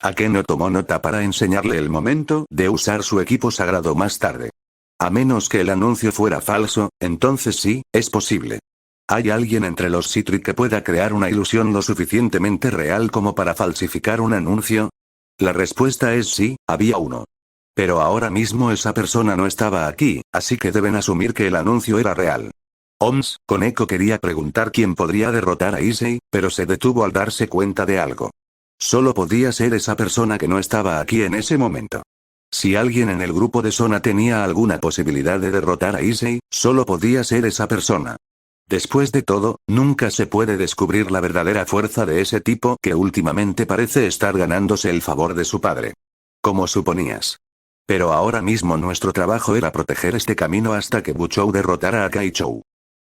Akeno tomó nota para enseñarle el momento de usar su equipo sagrado más tarde. A menos que el anuncio fuera falso, entonces sí, es posible. ¿Hay alguien entre los Citric que pueda crear una ilusión lo suficientemente real como para falsificar un anuncio? La respuesta es sí, había uno. Pero ahora mismo esa persona no estaba aquí, así que deben asumir que el anuncio era real. Koneko quería preguntar quién podría derrotar a Issei, pero se detuvo al darse cuenta de algo. Solo podía ser esa persona que no estaba aquí en ese momento. Si alguien en el grupo de Sona tenía alguna posibilidad de derrotar a Issei, solo podía ser esa persona. Después de todo, nunca se puede descubrir la verdadera fuerza de ese tipo que últimamente parece estar ganándose el favor de su padre. Como suponías. Pero ahora mismo nuestro trabajo era proteger este camino hasta que Buchou derrotara a Kaichou.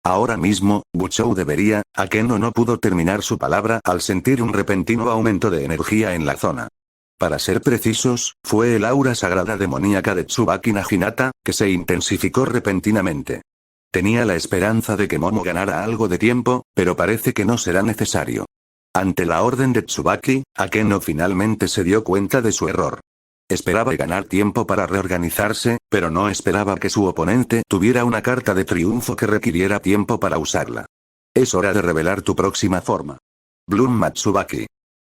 Ahora mismo, Buchou debería, Akeno no pudo terminar su palabra al sentir un repentino aumento de energía en la zona. Para ser precisos, fue el aura sagrada demoníaca de Tsubaki Naginata, que se intensificó repentinamente. Tenía la esperanza de que Momo ganara algo de tiempo, pero parece que no será necesario. Ante la orden de Tsubaki, Akeno finalmente se dio cuenta de su error. Esperaba ganar tiempo para reorganizarse, pero no esperaba que su oponente tuviera una carta de triunfo que requiriera tiempo para usarla. Es hora de revelar tu próxima forma. Bloom Matsubaki.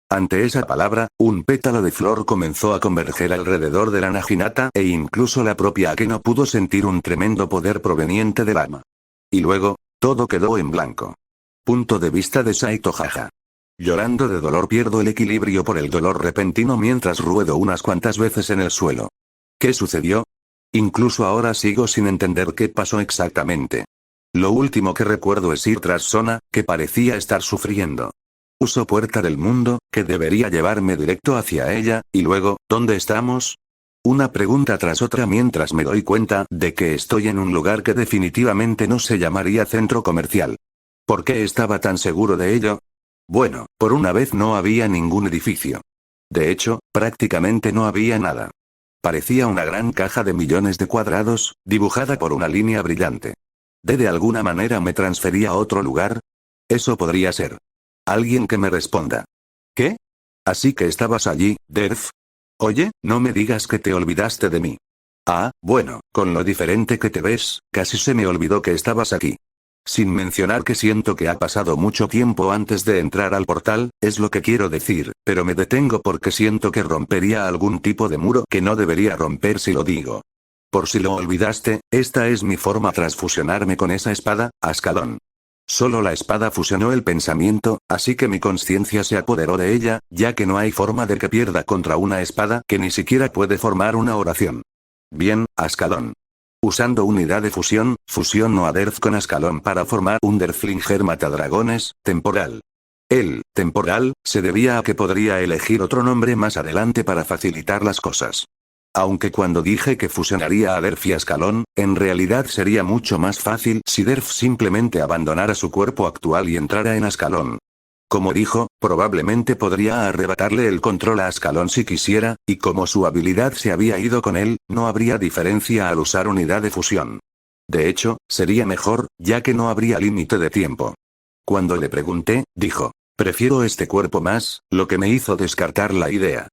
Ante esa palabra, un pétalo de flor comenzó a converger alrededor de la Naginata e incluso la propia Akeno pudo sentir un tremendo poder proveniente del ama. Y luego, todo quedó en blanco. Punto de vista de Saito jaja. Llorando de dolor pierdo el equilibrio por el dolor repentino mientras ruedo unas cuantas veces en el suelo. ¿Qué sucedió? Incluso ahora sigo sin entender qué pasó exactamente. Lo último que recuerdo es ir tras Sona, que parecía estar sufriendo. Uso puerta del mundo, que debería llevarme directo hacia ella, y luego, ¿dónde estamos? Una pregunta tras otra mientras me doy cuenta de que estoy en un lugar que definitivamente no se llamaría centro comercial. ¿Por qué estaba tan seguro de ello? Bueno, por una vez no había ningún edificio. De hecho, prácticamente no había nada. Parecía una gran caja de millones de cuadrados, dibujada por una línea brillante. ¿De alguna manera me transfería a otro lugar? Eso podría ser. Alguien que me responda. ¿Qué? Así que estabas allí, Derf. Oye, no me digas que te olvidaste de mí. Ah, bueno, con lo diferente que te ves, casi se me olvidó que estabas aquí. Sin mencionar que siento que ha pasado mucho tiempo antes de entrar al portal, es lo que quiero decir, pero me detengo porque siento que rompería algún tipo de muro que no debería romper si lo digo. Por si lo olvidaste, esta es mi forma tras fusionarme con esa espada, Ascalón. Solo la espada fusionó el pensamiento, así que mi conciencia se apoderó de ella, ya que no hay forma de que pierda contra una espada que ni siquiera puede formar una oración. Bien, Ascalón. Usando unidad de fusión, fusionó a Derf con Ascalón para formar un Derflinger matadragones, temporal. El temporal se debía a que podría elegir otro nombre más adelante para facilitar las cosas. Aunque cuando dije que fusionaría a Derf y Ascalón, en realidad sería mucho más fácil si Derf simplemente abandonara su cuerpo actual y entrara en Ascalón. Como dijo, probablemente podría arrebatarle el control a Ascalón si quisiera, y como su habilidad se había ido con él, no habría diferencia al usar unidad de fusión. De hecho, sería mejor, ya que no habría límite de tiempo. Cuando le pregunté, dijo, prefiero este cuerpo más, lo que me hizo descartar la idea.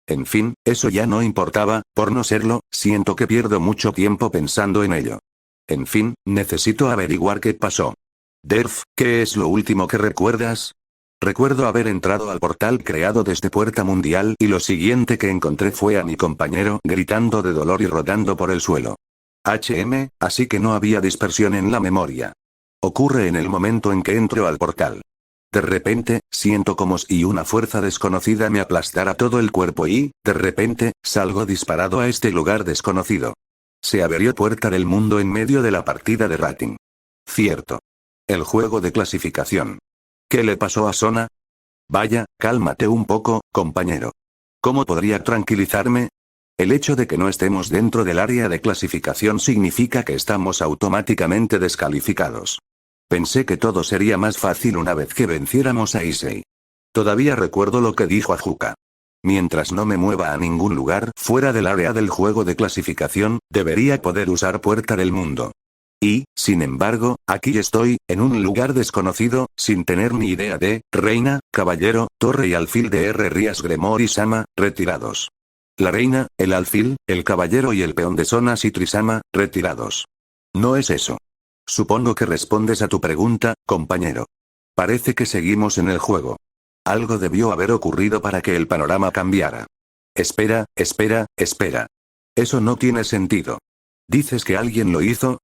En fin, eso ya no importaba, por no serlo, siento que pierdo mucho tiempo pensando en ello. En fin, necesito averiguar qué pasó. Derf, ¿qué es lo último que recuerdas? Recuerdo haber entrado al portal creado desde Puerta Mundial y lo siguiente que encontré fue a mi compañero gritando de dolor y rodando por el suelo. Así que no había dispersión en la memoria. Ocurre en el momento en que entro al portal. De repente, siento como si una fuerza desconocida me aplastara todo el cuerpo y, de repente, salgo disparado a este lugar desconocido. Se abrió Puerta del Mundo en medio de la partida de Rating. Cierto. El juego de clasificación. ¿Qué le pasó a Sona? Vaya, cálmate un poco, compañero. ¿Cómo podría tranquilizarme? El hecho de que no estemos dentro del área de clasificación significa que estamos automáticamente descalificados. Pensé que todo sería más fácil una vez que venciéramos a Issei. Todavía recuerdo lo que dijo Ajuka. Mientras no me mueva a ningún lugar fuera del área del juego de clasificación, debería poder usar Puerta del Mundo. Y, sin embargo, aquí estoy, en un lugar desconocido, sin tener ni idea de, reina, caballero, torre y alfil de R. Rías Gremori-sama, retirados. La reina, el alfil, el caballero y el peón de Sona Citri-sama, retirados. No es eso. Supongo que respondes a tu pregunta, compañero. Parece que seguimos en el juego. Algo debió haber ocurrido para que el panorama cambiara. Espera. Eso no tiene sentido. ¿Dices que alguien lo hizo?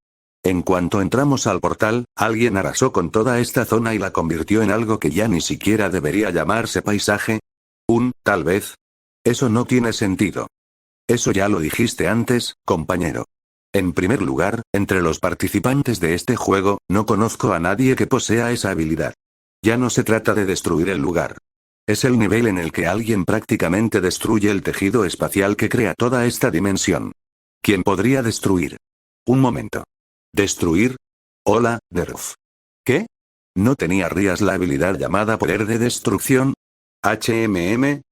En cuanto entramos al portal, alguien arrasó con toda esta zona y la convirtió en algo que ya ni siquiera debería llamarse paisaje. Tal vez. Eso no tiene sentido. Eso ya lo dijiste antes, compañero. En primer lugar, entre los participantes de este juego, no conozco a nadie que posea esa habilidad. Ya no se trata de destruir el lugar. Es el nivel en el que alguien prácticamente destruye el tejido espacial que crea toda esta dimensión. ¿Quién podría destruir? Un momento. ¿Destruir? Hola, Derf. ¿Qué? ¿No tenía Rías la habilidad llamada poder de destrucción?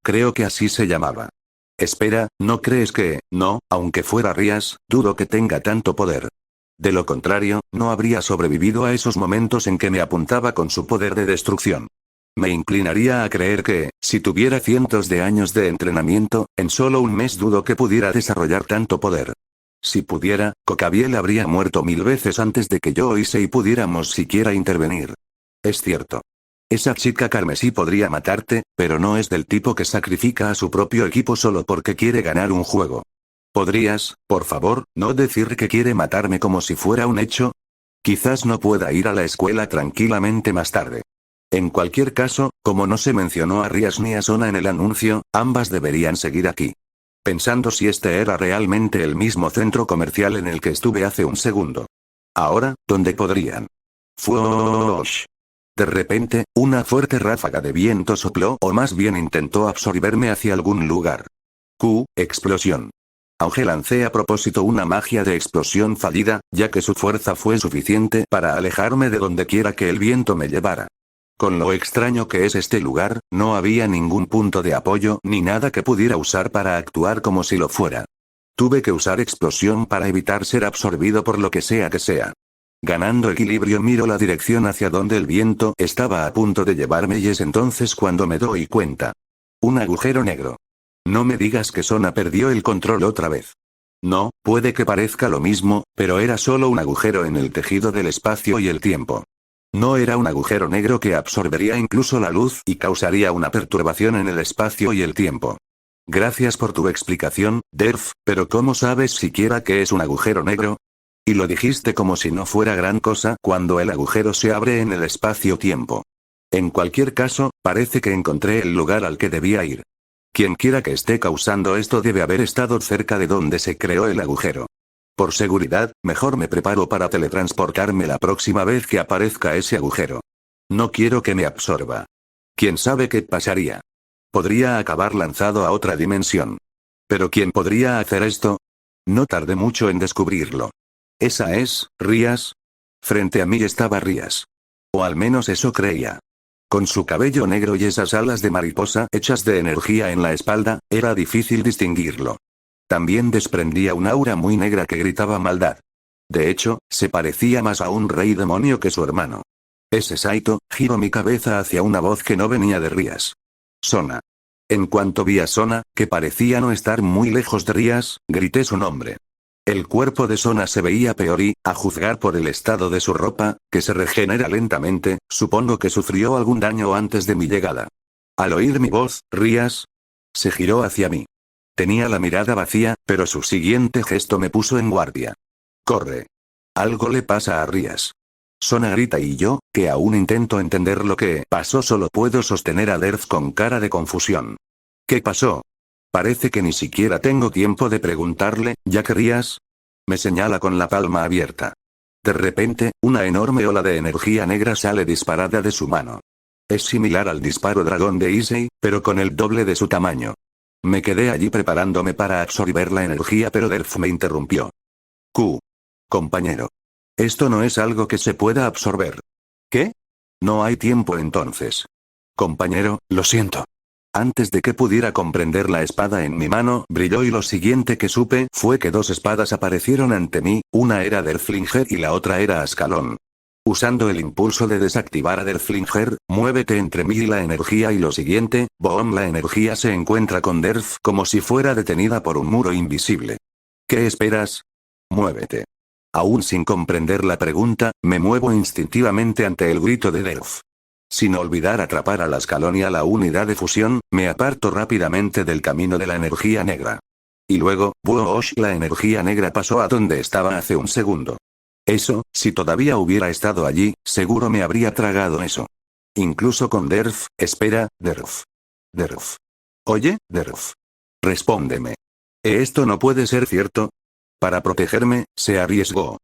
Creo que así se llamaba. Espera, ¿no crees que, no, aunque fuera Rías, dudo que tenga tanto poder? De lo contrario, no habría sobrevivido a esos momentos en que me apuntaba con su poder de destrucción. Me inclinaría a creer que, si tuviera cientos de años de entrenamiento, en solo un mes dudo que pudiera desarrollar tanto poder. Si pudiera, Cocabiel habría muerto 1000 veces antes de que yo o Issei pudiéramos siquiera intervenir. Es cierto. Esa chica carmesí podría matarte, pero no es del tipo que sacrifica a su propio equipo solo porque quiere ganar un juego. ¿Podrías, por favor, no decir que quiere matarme como si fuera un hecho? Quizás no pueda ir a la escuela tranquilamente más tarde. En cualquier caso, como no se mencionó a Rías ni a Sona en el anuncio, ambas deberían seguir aquí. Pensando si este era realmente el mismo centro comercial en el que estuve hace un segundo. Ahora, ¿dónde podrían? Fuosh. De repente, una fuerte ráfaga de viento sopló o más bien intentó absorberme hacia algún lugar. Explosión. Aunque lancé a propósito una magia de explosión fallida, ya que su fuerza fue suficiente para alejarme de donde quiera que el viento me llevara. Con lo extraño que es este lugar, no había ningún punto de apoyo ni nada que pudiera usar para actuar como si lo fuera. Tuve que usar explosión para evitar ser absorbido por lo que sea que sea. Ganando equilibrio miro la dirección hacia donde el viento estaba a punto de llevarme y es entonces cuando me doy cuenta. Un agujero negro. No me digas que Sona perdió el control otra vez. No, puede que parezca lo mismo, pero era solo un agujero en el tejido del espacio y el tiempo. No era un agujero negro que absorbería incluso la luz y causaría una perturbación en el espacio y el tiempo. Gracias por tu explicación, Derf, pero ¿cómo sabes siquiera que es un agujero negro? Y lo dijiste como si no fuera gran cosa cuando el agujero se abre en el espacio-tiempo. En cualquier caso, parece que encontré el lugar al que debía ir. Quien quiera que esté causando esto debe haber estado cerca de donde se creó el agujero. Por seguridad, mejor me preparo para teletransportarme la próxima vez que aparezca ese agujero. No quiero que me absorba. ¿Quién sabe qué pasaría? Podría acabar lanzado a otra dimensión. ¿Pero quién podría hacer esto? No tardé mucho en descubrirlo. Esa es, Rías. Frente a mí estaba Rías. O al menos eso creía. Con su cabello negro y esas alas de mariposa hechas de energía en la espalda, era difícil distinguirlo. También desprendía un aura muy negra que gritaba maldad. De hecho, se parecía más a un rey demonio que su hermano. Ese Saito, giró mi cabeza hacia una voz que no venía de Rías. Sona. En cuanto vi a Sona, que parecía no estar muy lejos de Rías, grité su nombre. El cuerpo de Sona se veía peor y, a juzgar por el estado de su ropa, que se regenera lentamente, supongo que sufrió algún daño antes de mi llegada. Al oír mi voz, Rías se giró hacia mí. Tenía la mirada vacía, pero su siguiente gesto me puso en guardia. ¡Corre! Algo le pasa a Rías. Sona grita y yo, que aún intento entender lo que pasó, solo puedo sostener a Derf con cara de confusión. ¿Qué pasó? Parece que ni siquiera tengo tiempo de preguntarle, ¿ya que Rías? Me señala con la palma abierta. De repente, una enorme ola de energía negra sale disparada de su mano. Es similar al disparo dragón de Issei, pero con el doble de su tamaño. Me quedé allí preparándome para absorber la energía, pero Derf me interrumpió. Compañero. Esto no es algo que se pueda absorber. ¿Qué? No hay tiempo entonces. Compañero, lo siento. Antes de que pudiera comprender, la espada en mi mano brilló y lo siguiente que supe fue que dos espadas aparecieron ante mí, una era Derflinger y la otra era Ascalón. Usando el impulso de desactivar a Derflinger, muévete entre mí y la energía, y lo siguiente, boom, la energía se encuentra con Derf como si fuera detenida por un muro invisible. ¿Qué esperas? Muévete. Aún sin comprender la pregunta, me muevo instintivamente ante el grito de Derf. Sin olvidar atrapar al Ascalón y a la unidad de fusión, me aparto rápidamente del camino de la energía negra. Y luego, ¡whoosh!, la energía negra pasó a donde estaba hace un segundo. Eso, si todavía hubiera estado allí, seguro me habría tragado eso. Incluso con Derf. Espera, Derf. Derf. Oye, Derf. Respóndeme. Esto no puede ser cierto. Para protegerme, se arriesgó.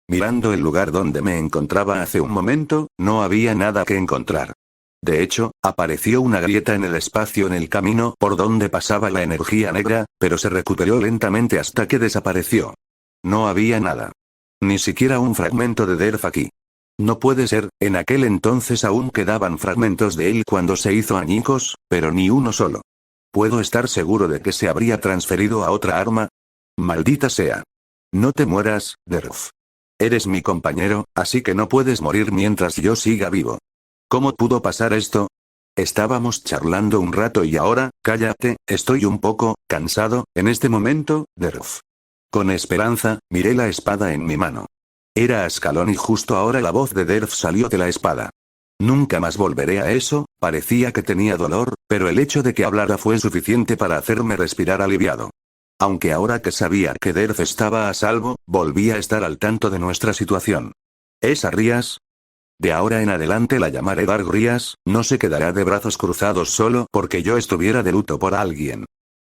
Mirando el lugar donde me encontraba hace un momento, no había nada que encontrar. De hecho, apareció una grieta en el espacio en el camino por donde pasaba la energía negra, pero se recuperó lentamente hasta que desapareció. No había nada. Ni siquiera un fragmento de Derf aquí. No puede ser, en aquel entonces aún quedaban fragmentos de él cuando se hizo añicos, pero ni uno solo. ¿Puedo estar seguro de que se habría transferido a otra arma? Maldita sea. No te mueras, Derf. Eres mi compañero, así que no puedes morir mientras yo siga vivo. ¿Cómo pudo pasar esto? Estábamos charlando un rato y ahora, cállate, estoy un poco cansado en este momento, Derf. Con esperanza, miré la espada en mi mano. Era Ascalón y justo ahora la voz de Derf salió de la espada. Nunca más volveré a eso. Parecía que tenía dolor, pero el hecho de que hablara fue suficiente para hacerme respirar aliviado. Aunque ahora que sabía que Derf estaba a salvo, volví a estar al tanto de nuestra situación. ¿Es a Rías? De ahora en adelante la llamaré Dark Rías. No se quedará de brazos cruzados solo porque yo estuviera de luto por alguien.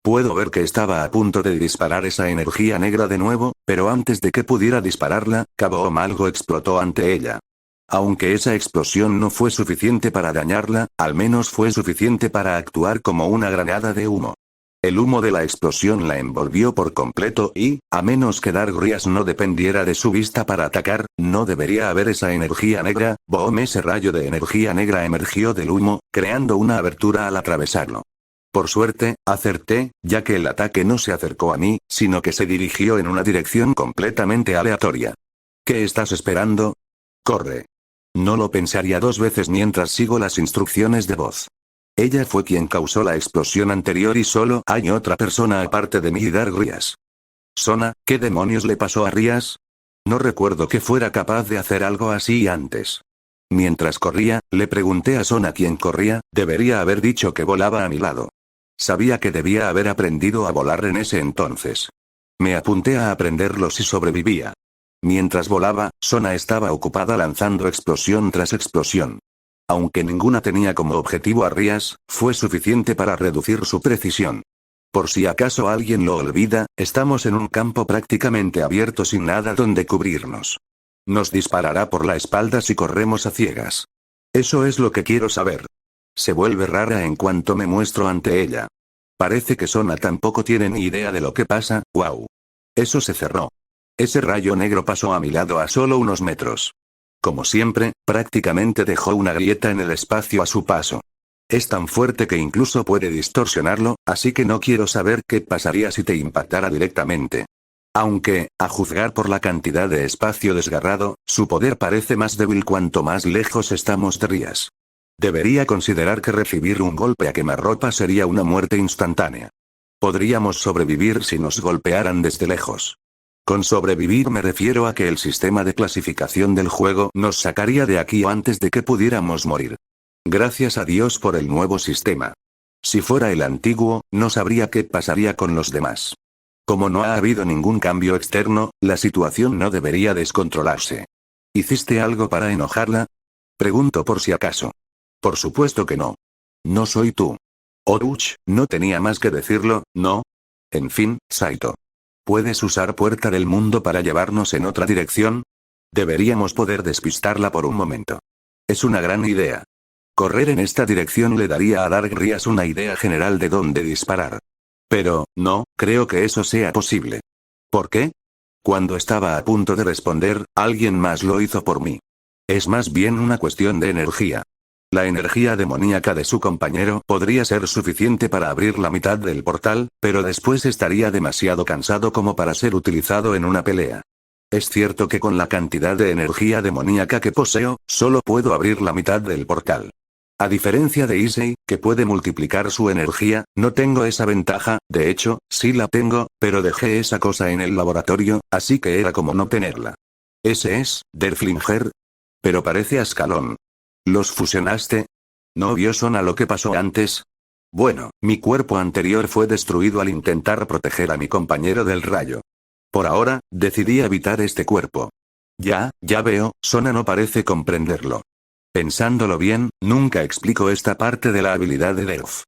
Puedo ver que estaba a punto de disparar esa energía negra de nuevo, pero antes de que pudiera dispararla, kaboom, algo explotó ante ella. Aunque esa explosión no fue suficiente para dañarla, al menos fue suficiente para actuar como una granada de humo. El humo de la explosión la envolvió por completo y, a menos que Dark Rías no dependiera de su vista para atacar, no debería haber esa energía negra. Boom, ese rayo de energía negra emergió del humo, creando una abertura al atravesarlo. Por suerte, acerté, ya que el ataque no se acercó a mí, sino que se dirigió en una dirección completamente aleatoria. ¿Qué estás esperando? Corre. No lo pensaría dos veces mientras sigo las instrucciones de voz. Ella fue quien causó la explosión anterior y solo hay otra persona aparte de mí y Dark Rías. Sona, ¿qué demonios le pasó a Rías? No recuerdo que fuera capaz de hacer algo así antes. Mientras corría, le pregunté a Sona quién corría. Debería haber dicho que volaba a mi lado. Sabía que debía haber aprendido a volar en ese entonces. Me apunté a aprenderlo si sobrevivía. Mientras volaba, Sona estaba ocupada lanzando explosión tras explosión. Aunque ninguna tenía como objetivo a Rías, fue suficiente para reducir su precisión. Por si acaso alguien lo olvida, estamos en un campo prácticamente abierto sin nada donde cubrirnos. Nos disparará por la espalda si corremos a ciegas. Eso es lo que quiero saber. Se vuelve rara en cuanto me muestro ante ella. Parece que Sona tampoco tiene ni idea de lo que pasa. ¡Wow! Eso se cerró. Ese rayo negro pasó a mi lado a solo unos metros. Como siempre, prácticamente dejó una grieta en el espacio a su paso. Es tan fuerte que incluso puede distorsionarlo, así que no quiero saber qué pasaría si te impactara directamente. Aunque, a juzgar por la cantidad de espacio desgarrado, su poder parece más débil cuanto más lejos estamos de Rías. Debería considerar que recibir un golpe a quemarropa sería una muerte instantánea. Podríamos sobrevivir si nos golpearan desde lejos. Con sobrevivir me refiero a que el sistema de clasificación del juego nos sacaría de aquí antes de que pudiéramos morir. Gracias a Dios por el nuevo sistema. Si fuera el antiguo, no sabría qué pasaría con los demás. Como no ha habido ningún cambio externo, la situación no debería descontrolarse. ¿Hiciste algo para enojarla? Pregunto por si acaso. Por supuesto que no. No soy tú. Ouch, no tenía más que decirlo, ¿no? En fin, Saito. ¿Puedes usar Puerta del Mundo para llevarnos en otra dirección? Deberíamos poder despistarla por un momento. Es una gran idea. Correr en esta dirección le daría a Dark Rías una idea general de dónde disparar. Pero, no, creo que eso sea posible. ¿Por qué? Cuando estaba a punto de responder, alguien más lo hizo por mí. Es más bien una cuestión de energía. La energía demoníaca de su compañero podría ser suficiente para abrir la mitad del portal, pero después estaría demasiado cansado como para ser utilizado en una pelea. Es cierto que con la cantidad de energía demoníaca que poseo, solo puedo abrir la mitad del portal. A diferencia de Issei, que puede multiplicar su energía, no tengo esa ventaja, de hecho, sí la tengo, pero dejé esa cosa en el laboratorio, así que era como no tenerla. ¿Ese es, Derflinger? Pero parece Ascalón. ¿Los fusionaste? ¿No vio Sona lo que pasó antes? Bueno, mi cuerpo anterior fue destruido al intentar proteger a mi compañero del rayo. Por ahora, decidí evitar este cuerpo. Ya veo, Sona no parece comprenderlo. Pensándolo bien, nunca explico esta parte de la habilidad de Derf.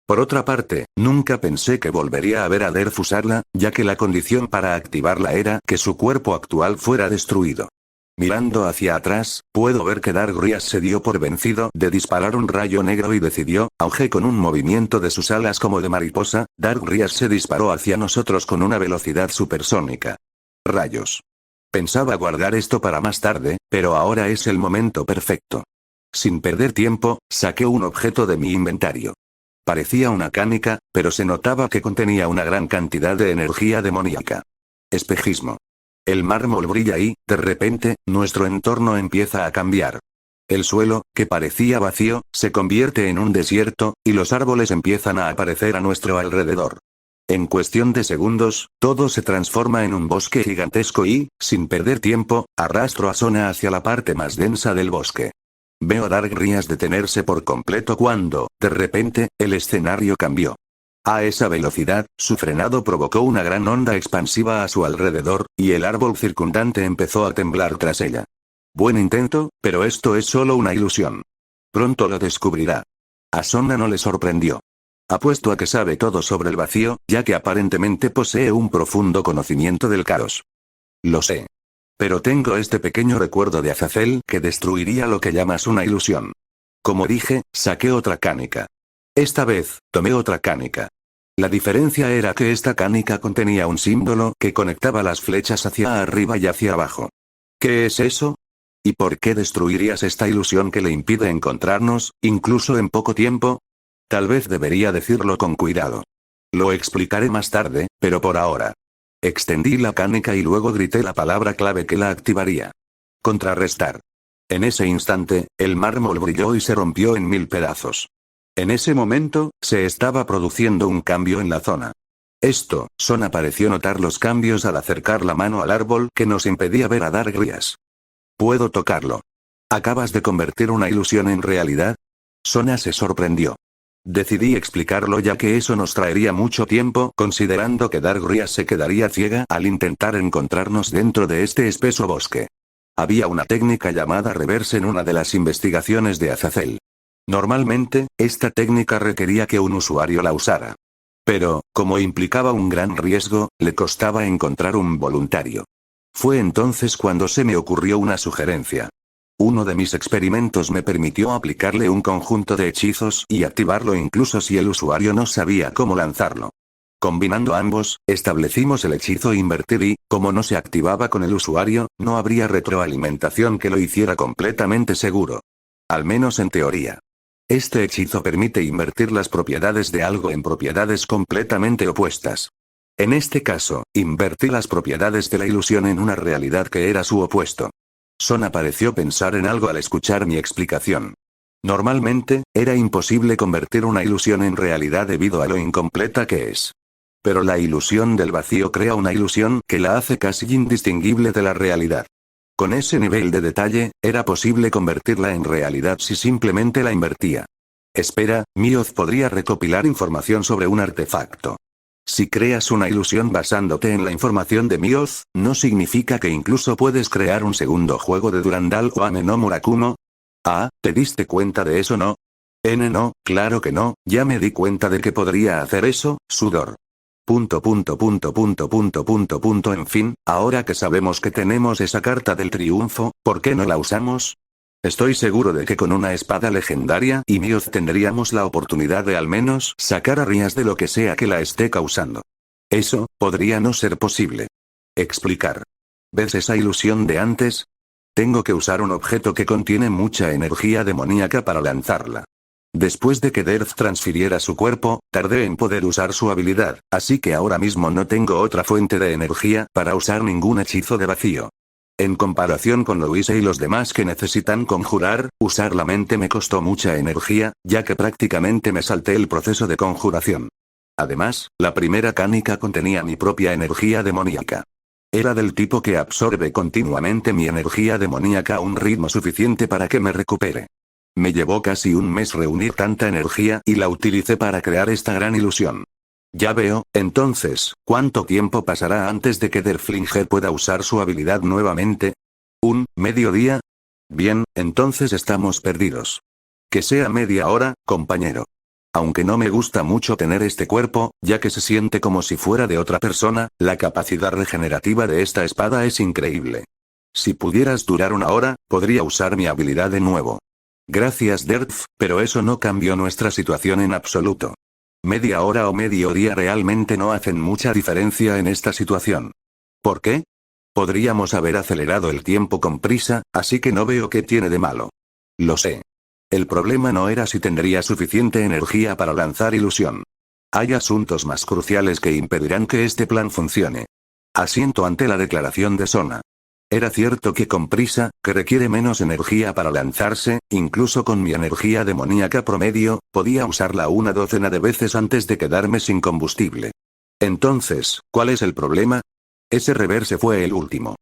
Por otra parte, nunca pensé que volvería a ver a Derf usarla, ya que la condición para activarla era que su cuerpo actual fuera destruido. Mirando hacia atrás, puedo ver que Dark Rías se dio por vencido de disparar un rayo negro y decidió, auge con un movimiento de sus alas como de mariposa, Dark Rías se disparó hacia nosotros con una velocidad supersónica. Rayos. Pensaba guardar esto para más tarde, pero ahora es el momento perfecto. Sin perder tiempo, saqué un objeto de mi inventario. Parecía una canica, pero se notaba que contenía una gran cantidad de energía demoníaca. Espejismo. El mármol brilla y, de repente, nuestro entorno empieza a cambiar. El suelo, que parecía vacío, se convierte en un desierto, y los árboles empiezan a aparecer a nuestro alrededor. En cuestión de segundos, todo se transforma en un bosque gigantesco y, sin perder tiempo, arrastro a Sona hacia la parte más densa del bosque. Veo a Dark Rías detenerse por completo cuando, de repente, el escenario cambió. A esa velocidad, su frenado provocó una gran onda expansiva a su alrededor, y el árbol circundante empezó a temblar tras ella. Buen intento, pero esto es solo una ilusión. Pronto lo descubrirá. A Sona no le sorprendió. Apuesto a que sabe todo sobre el vacío, ya que aparentemente posee un profundo conocimiento del caos. Lo sé. Pero tengo este pequeño recuerdo de Azazel que destruiría lo que llamas una ilusión. Como dije, saqué otra canica. Esta vez, tomé otra canica. La diferencia era que esta canica contenía un símbolo que conectaba las flechas hacia arriba y hacia abajo. ¿Qué es eso? ¿Y por qué destruirías esta ilusión que le impide encontrarnos, incluso en poco tiempo? Tal vez debería decirlo con cuidado. Lo explicaré más tarde, pero por ahora. Extendí la canica y luego grité la palabra clave que la activaría. Contrarrestar. En ese instante, el mármol brilló y se rompió en 1000 pedazos. En ese momento, se estaba produciendo un cambio en la zona. Sona pareció notar los cambios al acercar la mano al árbol que nos impedía ver a Dark Rías. ¿Puedo tocarlo? ¿Acabas de convertir una ilusión en realidad? Sona se sorprendió. Decidí explicarlo ya que eso nos traería mucho tiempo, considerando que Darkria se quedaría ciega al intentar encontrarnos dentro de este espeso bosque. Había una técnica llamada reverse en una de las investigaciones de Azazel. Normalmente, esta técnica requería que un usuario la usara. Pero, como implicaba un gran riesgo, le costaba encontrar un voluntario. Fue entonces cuando se me ocurrió una sugerencia. Uno de mis experimentos me permitió aplicarle un conjunto de hechizos y activarlo incluso si el usuario no sabía cómo lanzarlo. Combinando ambos, establecimos el hechizo invertir y, como no se activaba con el usuario, no habría retroalimentación que lo hiciera completamente seguro. Al menos en teoría. Este hechizo permite invertir las propiedades de algo en propiedades completamente opuestas. En este caso, invertí las propiedades de la ilusión en una realidad que era su opuesto. Sona pareció pensar en algo al escuchar mi explicación. Normalmente, era imposible convertir una ilusión en realidad debido a lo incompleta que es. Pero la ilusión del vacío crea una ilusión que la hace casi indistinguible de la realidad. Con ese nivel de detalle, era posible convertirla en realidad si simplemente la invertía. Espera, Mioz podría recopilar información sobre un artefacto. Si creas una ilusión basándote en la información de Mioz, ¿no significa que incluso puedes crear un segundo juego de Durandal o Ame no Murakumo? Ah, ¿te diste cuenta de eso no? No, claro que no, ya me di cuenta de que podría hacer eso, sudor. En fin, ahora que sabemos que tenemos esa carta del triunfo, ¿por qué no la usamos? Estoy seguro de que con una espada legendaria y Mioz tendríamos la oportunidad de al menos sacar a Rias de lo que sea que la esté causando. Eso, podría no ser posible. Explicar. ¿Ves esa ilusión de antes? Tengo que usar un objeto que contiene mucha energía demoníaca para lanzarla. Después de que Derf transfiriera su cuerpo, tardé en poder usar su habilidad, así que ahora mismo no tengo otra fuente de energía para usar ningún hechizo de vacío. En comparación con Louise y los demás que necesitan conjurar, usar la mente me costó mucha energía, ya que prácticamente me salté el proceso de conjuración. Además, la primera cánica contenía mi propia energía demoníaca. Era del tipo que absorbe continuamente mi energía demoníaca a un ritmo suficiente para que me recupere. Me llevó casi un mes reunir tanta energía y la utilicé para crear esta gran ilusión. Ya veo, entonces, ¿cuánto tiempo pasará antes de que Derflinger pueda usar su habilidad nuevamente? ¿Un mediodía? Bien, entonces estamos perdidos. Que sea media hora, compañero. Aunque no me gusta mucho tener este cuerpo, ya que se siente como si fuera de otra persona, la capacidad regenerativa de esta espada es increíble. Si pudieras durar una hora, podría usar mi habilidad de nuevo. Gracias Derf, pero eso no cambió nuestra situación en absoluto. Media hora o mediodía realmente no hacen mucha diferencia en esta situación. ¿Por qué? Podríamos haber acelerado el tiempo con prisa, así que no veo qué tiene de malo. Lo sé. El problema no era si tendría suficiente energía para lanzar ilusión. Hay asuntos más cruciales que impedirán que este plan funcione. Asiento ante la declaración de Sona. Era cierto que con prisa, que requiere menos energía para lanzarse, incluso con mi energía demoníaca promedio, podía usarla una docena de veces antes de quedarme sin combustible. Entonces, ¿cuál es el problema? Ese reverse fue el último.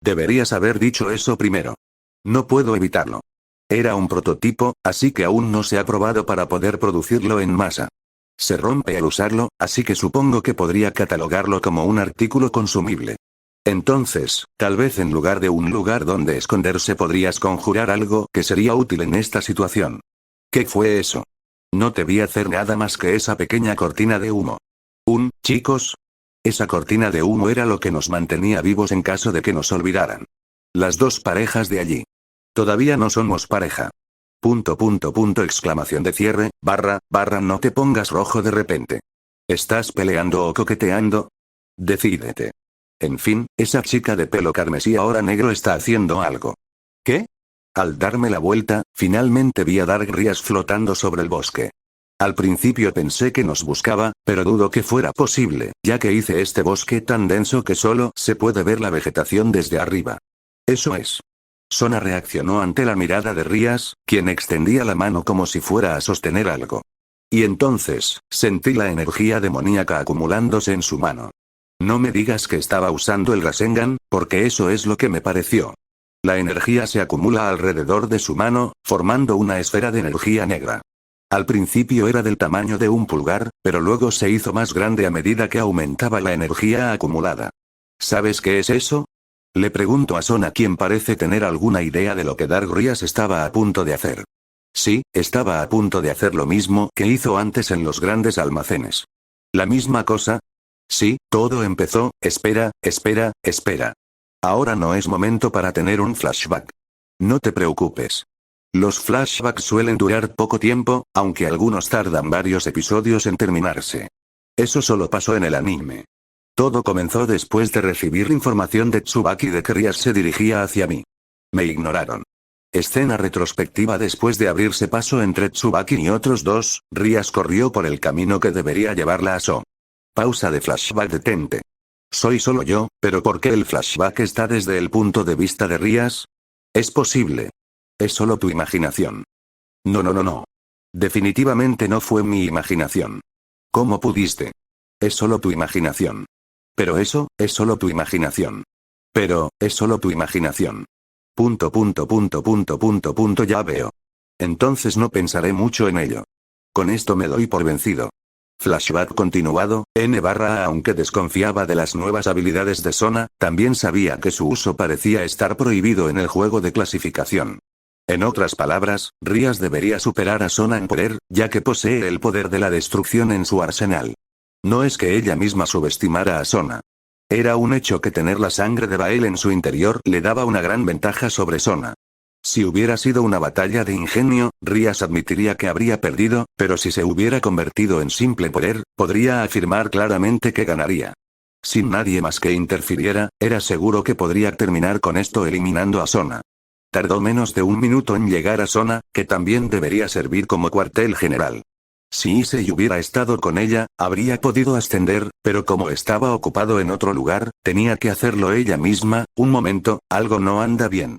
Deberías haber dicho eso primero. No puedo evitarlo. Era un prototipo, así que aún no se ha probado para poder producirlo en masa. Se rompe al usarlo, así que supongo que podría catalogarlo como un artículo consumible. Entonces, tal vez en lugar de un lugar donde esconderse podrías conjurar algo que sería útil en esta situación. ¿Qué fue eso? No te vi hacer nada más que esa pequeña cortina de humo. Chicos. Esa cortina de humo era lo que nos mantenía vivos en caso de que nos olvidaran. Las dos parejas de allí. Todavía no somos pareja. Exclamación de cierre, no te pongas rojo de repente. ¿Estás peleando o coqueteando? Decídete. En fin, esa chica de pelo carmesí ahora negro está haciendo algo. ¿Qué? Al darme la vuelta, finalmente vi a Darkrias flotando sobre el bosque. Al principio pensé que nos buscaba, pero dudo que fuera posible, ya que hice este bosque tan denso que solo se puede ver la vegetación desde arriba. Eso es. Sona reaccionó ante la mirada de Rias, quien extendía la mano como si fuera a sostener algo. Y entonces, sentí la energía demoníaca acumulándose en su mano. No me digas que estaba usando el Rasengan, porque eso es lo que me pareció. La energía se acumula alrededor de su mano, formando una esfera de energía negra. Al principio era del tamaño de un pulgar, pero luego se hizo más grande a medida que aumentaba la energía acumulada. ¿Sabes qué es eso? Le pregunto a Sona, quien parece tener alguna idea de lo que Dark Rías estaba a punto de hacer. Sí, estaba a punto de hacer lo mismo que hizo antes en los grandes almacenes. ¿La misma cosa? Sí, todo empezó, espera. Ahora no es momento para tener un flashback. No te preocupes. Los flashbacks suelen durar poco tiempo, aunque algunos tardan varios episodios en terminarse. Eso solo pasó en el anime. Todo comenzó después de recibir información de Tsubaki de que Rías se dirigía hacia mí. Me ignoraron. Escena retrospectiva. Después de abrirse paso entre Tsubaki y otros dos, Rías corrió por el camino que debería llevarla a So. Pausa de flashback. Detente. Soy solo yo, pero ¿por qué el flashback está desde el punto de vista de Rías? Es posible. Es solo tu imaginación. No. Definitivamente no fue mi imaginación. ¿Cómo pudiste? Es solo tu imaginación. Pero eso, es solo tu imaginación. Pero, es solo tu imaginación. Ya veo. Entonces no pensaré mucho en ello. Con esto me doy por vencido. Flashback continuado, N/A. Aunque desconfiaba de las nuevas habilidades de Sona, también sabía que su uso parecía estar prohibido en el juego de clasificación. En otras palabras, Rías debería superar a Sona en poder, ya que posee el poder de la destrucción en su arsenal. No es que ella misma subestimara a Sona. Era un hecho que tener la sangre de Bael en su interior le daba una gran ventaja sobre Sona. Si hubiera sido una batalla de ingenio, Rías admitiría que habría perdido, pero si se hubiera convertido en simple poder, podría afirmar claramente que ganaría. Sin nadie más que interfiriera, era seguro que podría terminar con esto eliminando a Sona. Tardó menos de un minuto en llegar a Sona, que también debería servir como cuartel general. Si Issei hubiera estado con ella, habría podido ascender, pero como estaba ocupado en otro lugar, tenía que hacerlo ella misma. Un momento, algo no anda bien.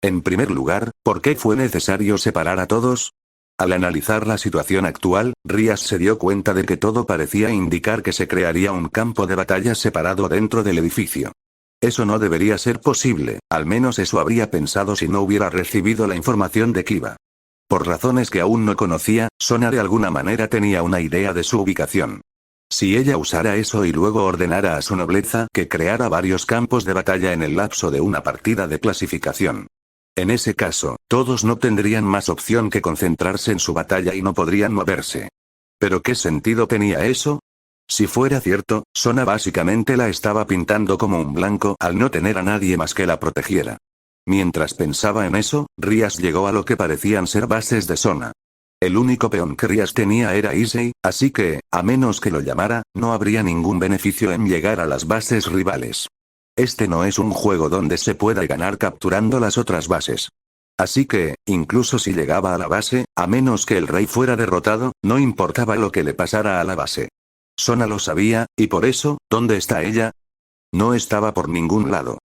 En primer lugar, ¿por qué fue necesario separar a todos? Al analizar la situación actual, Rías se dio cuenta de que todo parecía indicar que se crearía un campo de batalla separado dentro del edificio. Eso no debería ser posible, al menos eso habría pensado si no hubiera recibido la información de Kiba. Por razones que aún no conocía, Sona de alguna manera tenía una idea de su ubicación. Si ella usara eso y luego ordenara a su nobleza que creara varios campos de batalla en el lapso de una partida de clasificación. En ese caso, todos no tendrían más opción que concentrarse en su batalla y no podrían moverse. ¿Pero qué sentido tenía eso? Si fuera cierto, Sona básicamente la estaba pintando como un blanco al no tener a nadie más que la protegiera. Mientras pensaba en eso, Rías llegó a lo que parecían ser bases de Sona. El único peón que Rías tenía era Issei, así que, a menos que lo llamara, no habría ningún beneficio en llegar a las bases rivales. Este no es un juego donde se pueda ganar capturando las otras bases. Así que, incluso si llegaba a la base, a menos que el rey fuera derrotado, no importaba lo que le pasara a la base. Sona lo sabía, y por eso, ¿dónde está ella? No estaba por ningún lado.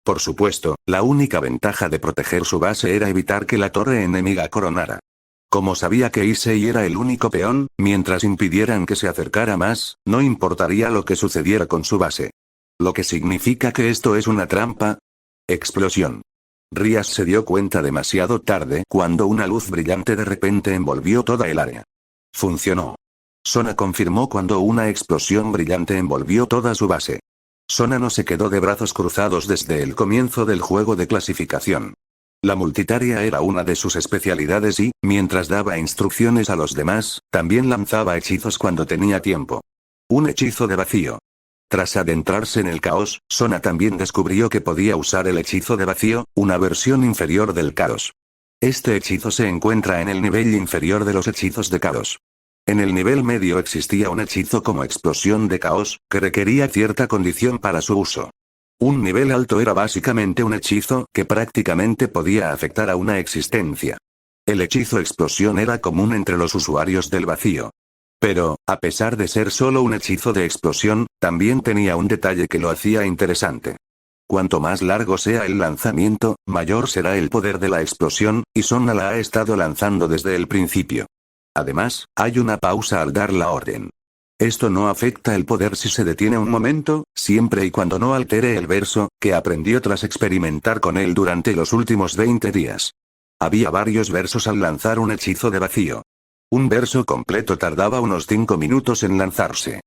Por supuesto, la única ventaja de proteger su base era evitar que la torre enemiga coronara. Como sabía que Issei era el único peón, mientras impidieran que se acercara más, no importaría lo que sucediera con su base. Lo que significa que esto es una trampa. Explosión. Rías se dio cuenta demasiado tarde cuando una luz brillante de repente envolvió toda el área. Funcionó. Sona confirmó cuando una explosión brillante envolvió toda su base. Sona no se quedó de brazos cruzados desde el comienzo del juego de clasificación. La multitarea era una de sus especialidades y, mientras daba instrucciones a los demás, también lanzaba hechizos cuando tenía tiempo. Un hechizo de vacío. Tras adentrarse en el caos, Sona también descubrió que podía usar el hechizo de vacío, una versión inferior del caos. Este hechizo se encuentra en el nivel inferior de los hechizos de caos. En el nivel medio existía un hechizo como explosión de caos, que requería cierta condición para su uso. Un nivel alto era básicamente un hechizo que prácticamente podía afectar a una existencia. El hechizo explosión era común entre los usuarios del vacío. Pero, a pesar de ser solo un hechizo de explosión, también tenía un detalle que lo hacía interesante. Cuanto más largo sea el lanzamiento, mayor será el poder de la explosión, y Sona la ha estado lanzando desde el principio. Además, hay una pausa al dar la orden. Esto no afecta el poder si se detiene un momento, siempre y cuando no altere el verso, que aprendió tras experimentar con él durante los últimos 20 días. Había varios versos al lanzar un hechizo de vacío. Un verso completo tardaba unos 5 minutos en lanzarse.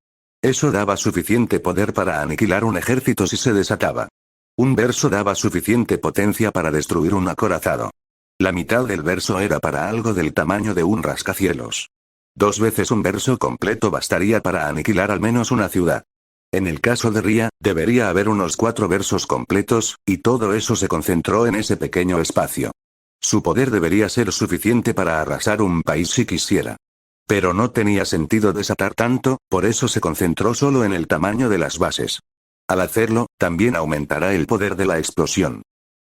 Eso daba suficiente poder para aniquilar un ejército si se desataba. Un verso daba suficiente potencia para destruir un acorazado. La mitad del verso era para algo del tamaño de un rascacielos. 2 veces un verso completo bastaría para aniquilar al menos una ciudad. En el caso de Ria, debería haber unos 4 versos completos, y todo eso se concentró en ese pequeño espacio. Su poder debería ser suficiente para arrasar un país si quisiera. Pero no tenía sentido desatar tanto, por eso se concentró solo en el tamaño de las bases. Al hacerlo, también aumentará el poder de la explosión.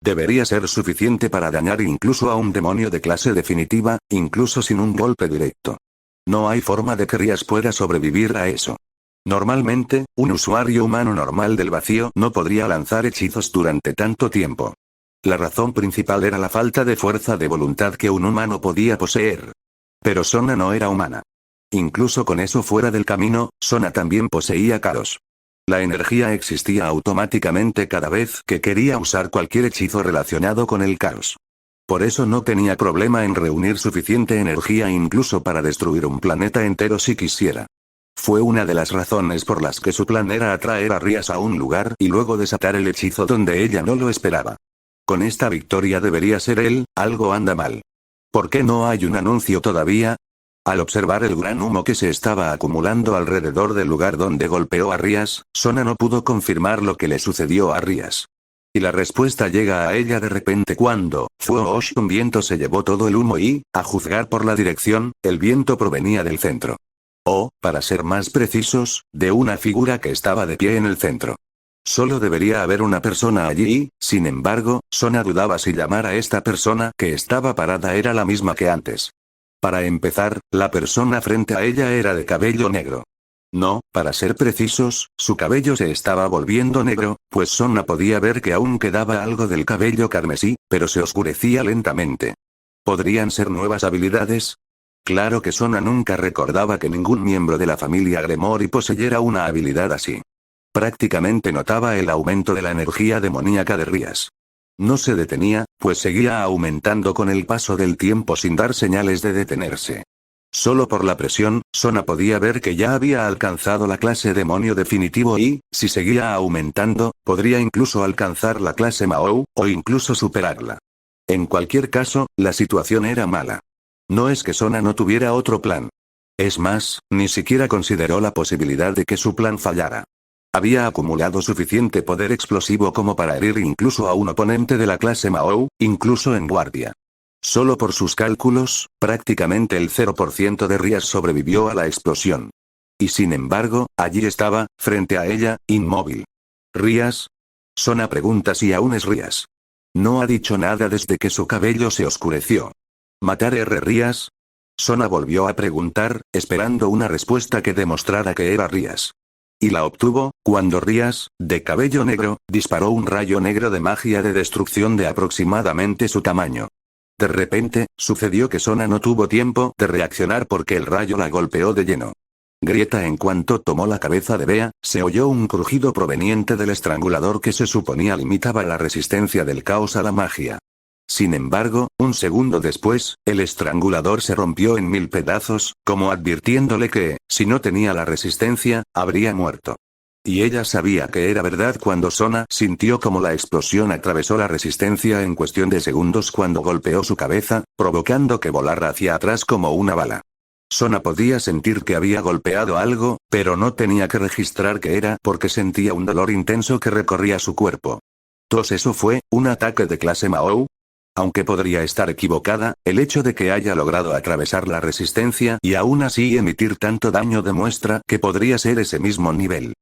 Debería ser suficiente para dañar incluso a un demonio de clase definitiva, incluso sin un golpe directo. No hay forma de que Rías pueda sobrevivir a eso. Normalmente, un usuario humano normal del vacío no podría lanzar hechizos durante tanto tiempo. La razón principal era la falta de fuerza de voluntad que un humano podía poseer. Pero Sona no era humana. Incluso con eso fuera del camino, Sona también poseía caos. La energía existía automáticamente cada vez que quería usar cualquier hechizo relacionado con el caos. Por eso no tenía problema en reunir suficiente energía incluso para destruir un planeta entero si quisiera. Fue una de las razones por las que su plan era atraer a Rías a un lugar y luego desatar el hechizo donde ella no lo esperaba. Con esta victoria debería ser él, algo anda mal. ¿Por qué no hay un anuncio todavía? Al observar el gran humo que se estaba acumulando alrededor del lugar donde golpeó a Rías, Sona no pudo confirmar lo que le sucedió a Rías. Y la respuesta llega a ella de repente cuando, un viento se llevó todo el humo y, a juzgar por la dirección, el viento provenía del centro. O, para ser más precisos, de una figura que estaba de pie en el centro. Solo debería haber una persona allí y, sin embargo, Sona dudaba si llamar a esta persona que estaba parada era la misma que antes. Para empezar, la persona frente a ella era de cabello negro. No, para ser precisos, su cabello se estaba volviendo negro, pues Sona podía ver que aún quedaba algo del cabello carmesí, pero se oscurecía lentamente. ¿Podrían ser nuevas habilidades? Claro que Sona nunca recordaba que ningún miembro de la familia Gremory poseyera una habilidad así. Prácticamente notaba el aumento de la energía demoníaca de Rías. No se detenía, pues seguía aumentando con el paso del tiempo sin dar señales de detenerse. Solo por la presión, Sona podía ver que ya había alcanzado la clase demonio definitivo y, si seguía aumentando, podría incluso alcanzar la clase Mahou, o incluso superarla. En cualquier caso, la situación era mala. No es que Sona no tuviera otro plan. Es más, ni siquiera consideró la posibilidad de que su plan fallara. Había acumulado suficiente poder explosivo como para herir incluso a un oponente de la clase Mahou, incluso en guardia. Solo por sus cálculos, prácticamente el 0% de Rías sobrevivió a la explosión. Y sin embargo, allí estaba, frente a ella, inmóvil. ¿Rías? Sona pregunta si aún es Rías. No ha dicho nada desde que su cabello se oscureció. ¿Matar R. Rías? Sona volvió a preguntar, esperando una respuesta que demostrara que era Rías. Y la obtuvo, cuando Rías, de cabello negro, disparó un rayo negro de magia de destrucción de aproximadamente su tamaño. De repente, sucedió que Sona no tuvo tiempo de reaccionar porque el rayo la golpeó de lleno. Grieta en cuanto tomó la cabeza de Bea, se oyó un crujido proveniente del estrangulador que se suponía limitaba la resistencia del caos a la magia. Sin embargo, un segundo después, el estrangulador se rompió en 1000 pedazos, como advirtiéndole que, si no tenía la resistencia, habría muerto. Y ella sabía que era verdad cuando Sona sintió como la explosión atravesó la resistencia en cuestión de segundos cuando golpeó su cabeza, provocando que volara hacia atrás como una bala. Sona podía sentir que había golpeado algo, pero no tenía que registrar qué era porque sentía un dolor intenso que recorría su cuerpo. ¿Tos eso fue un ataque de clase Mahou? Aunque podría estar equivocada, el hecho de que haya logrado atravesar la resistencia y aún así emitir tanto daño demuestra que podría ser ese mismo nivel.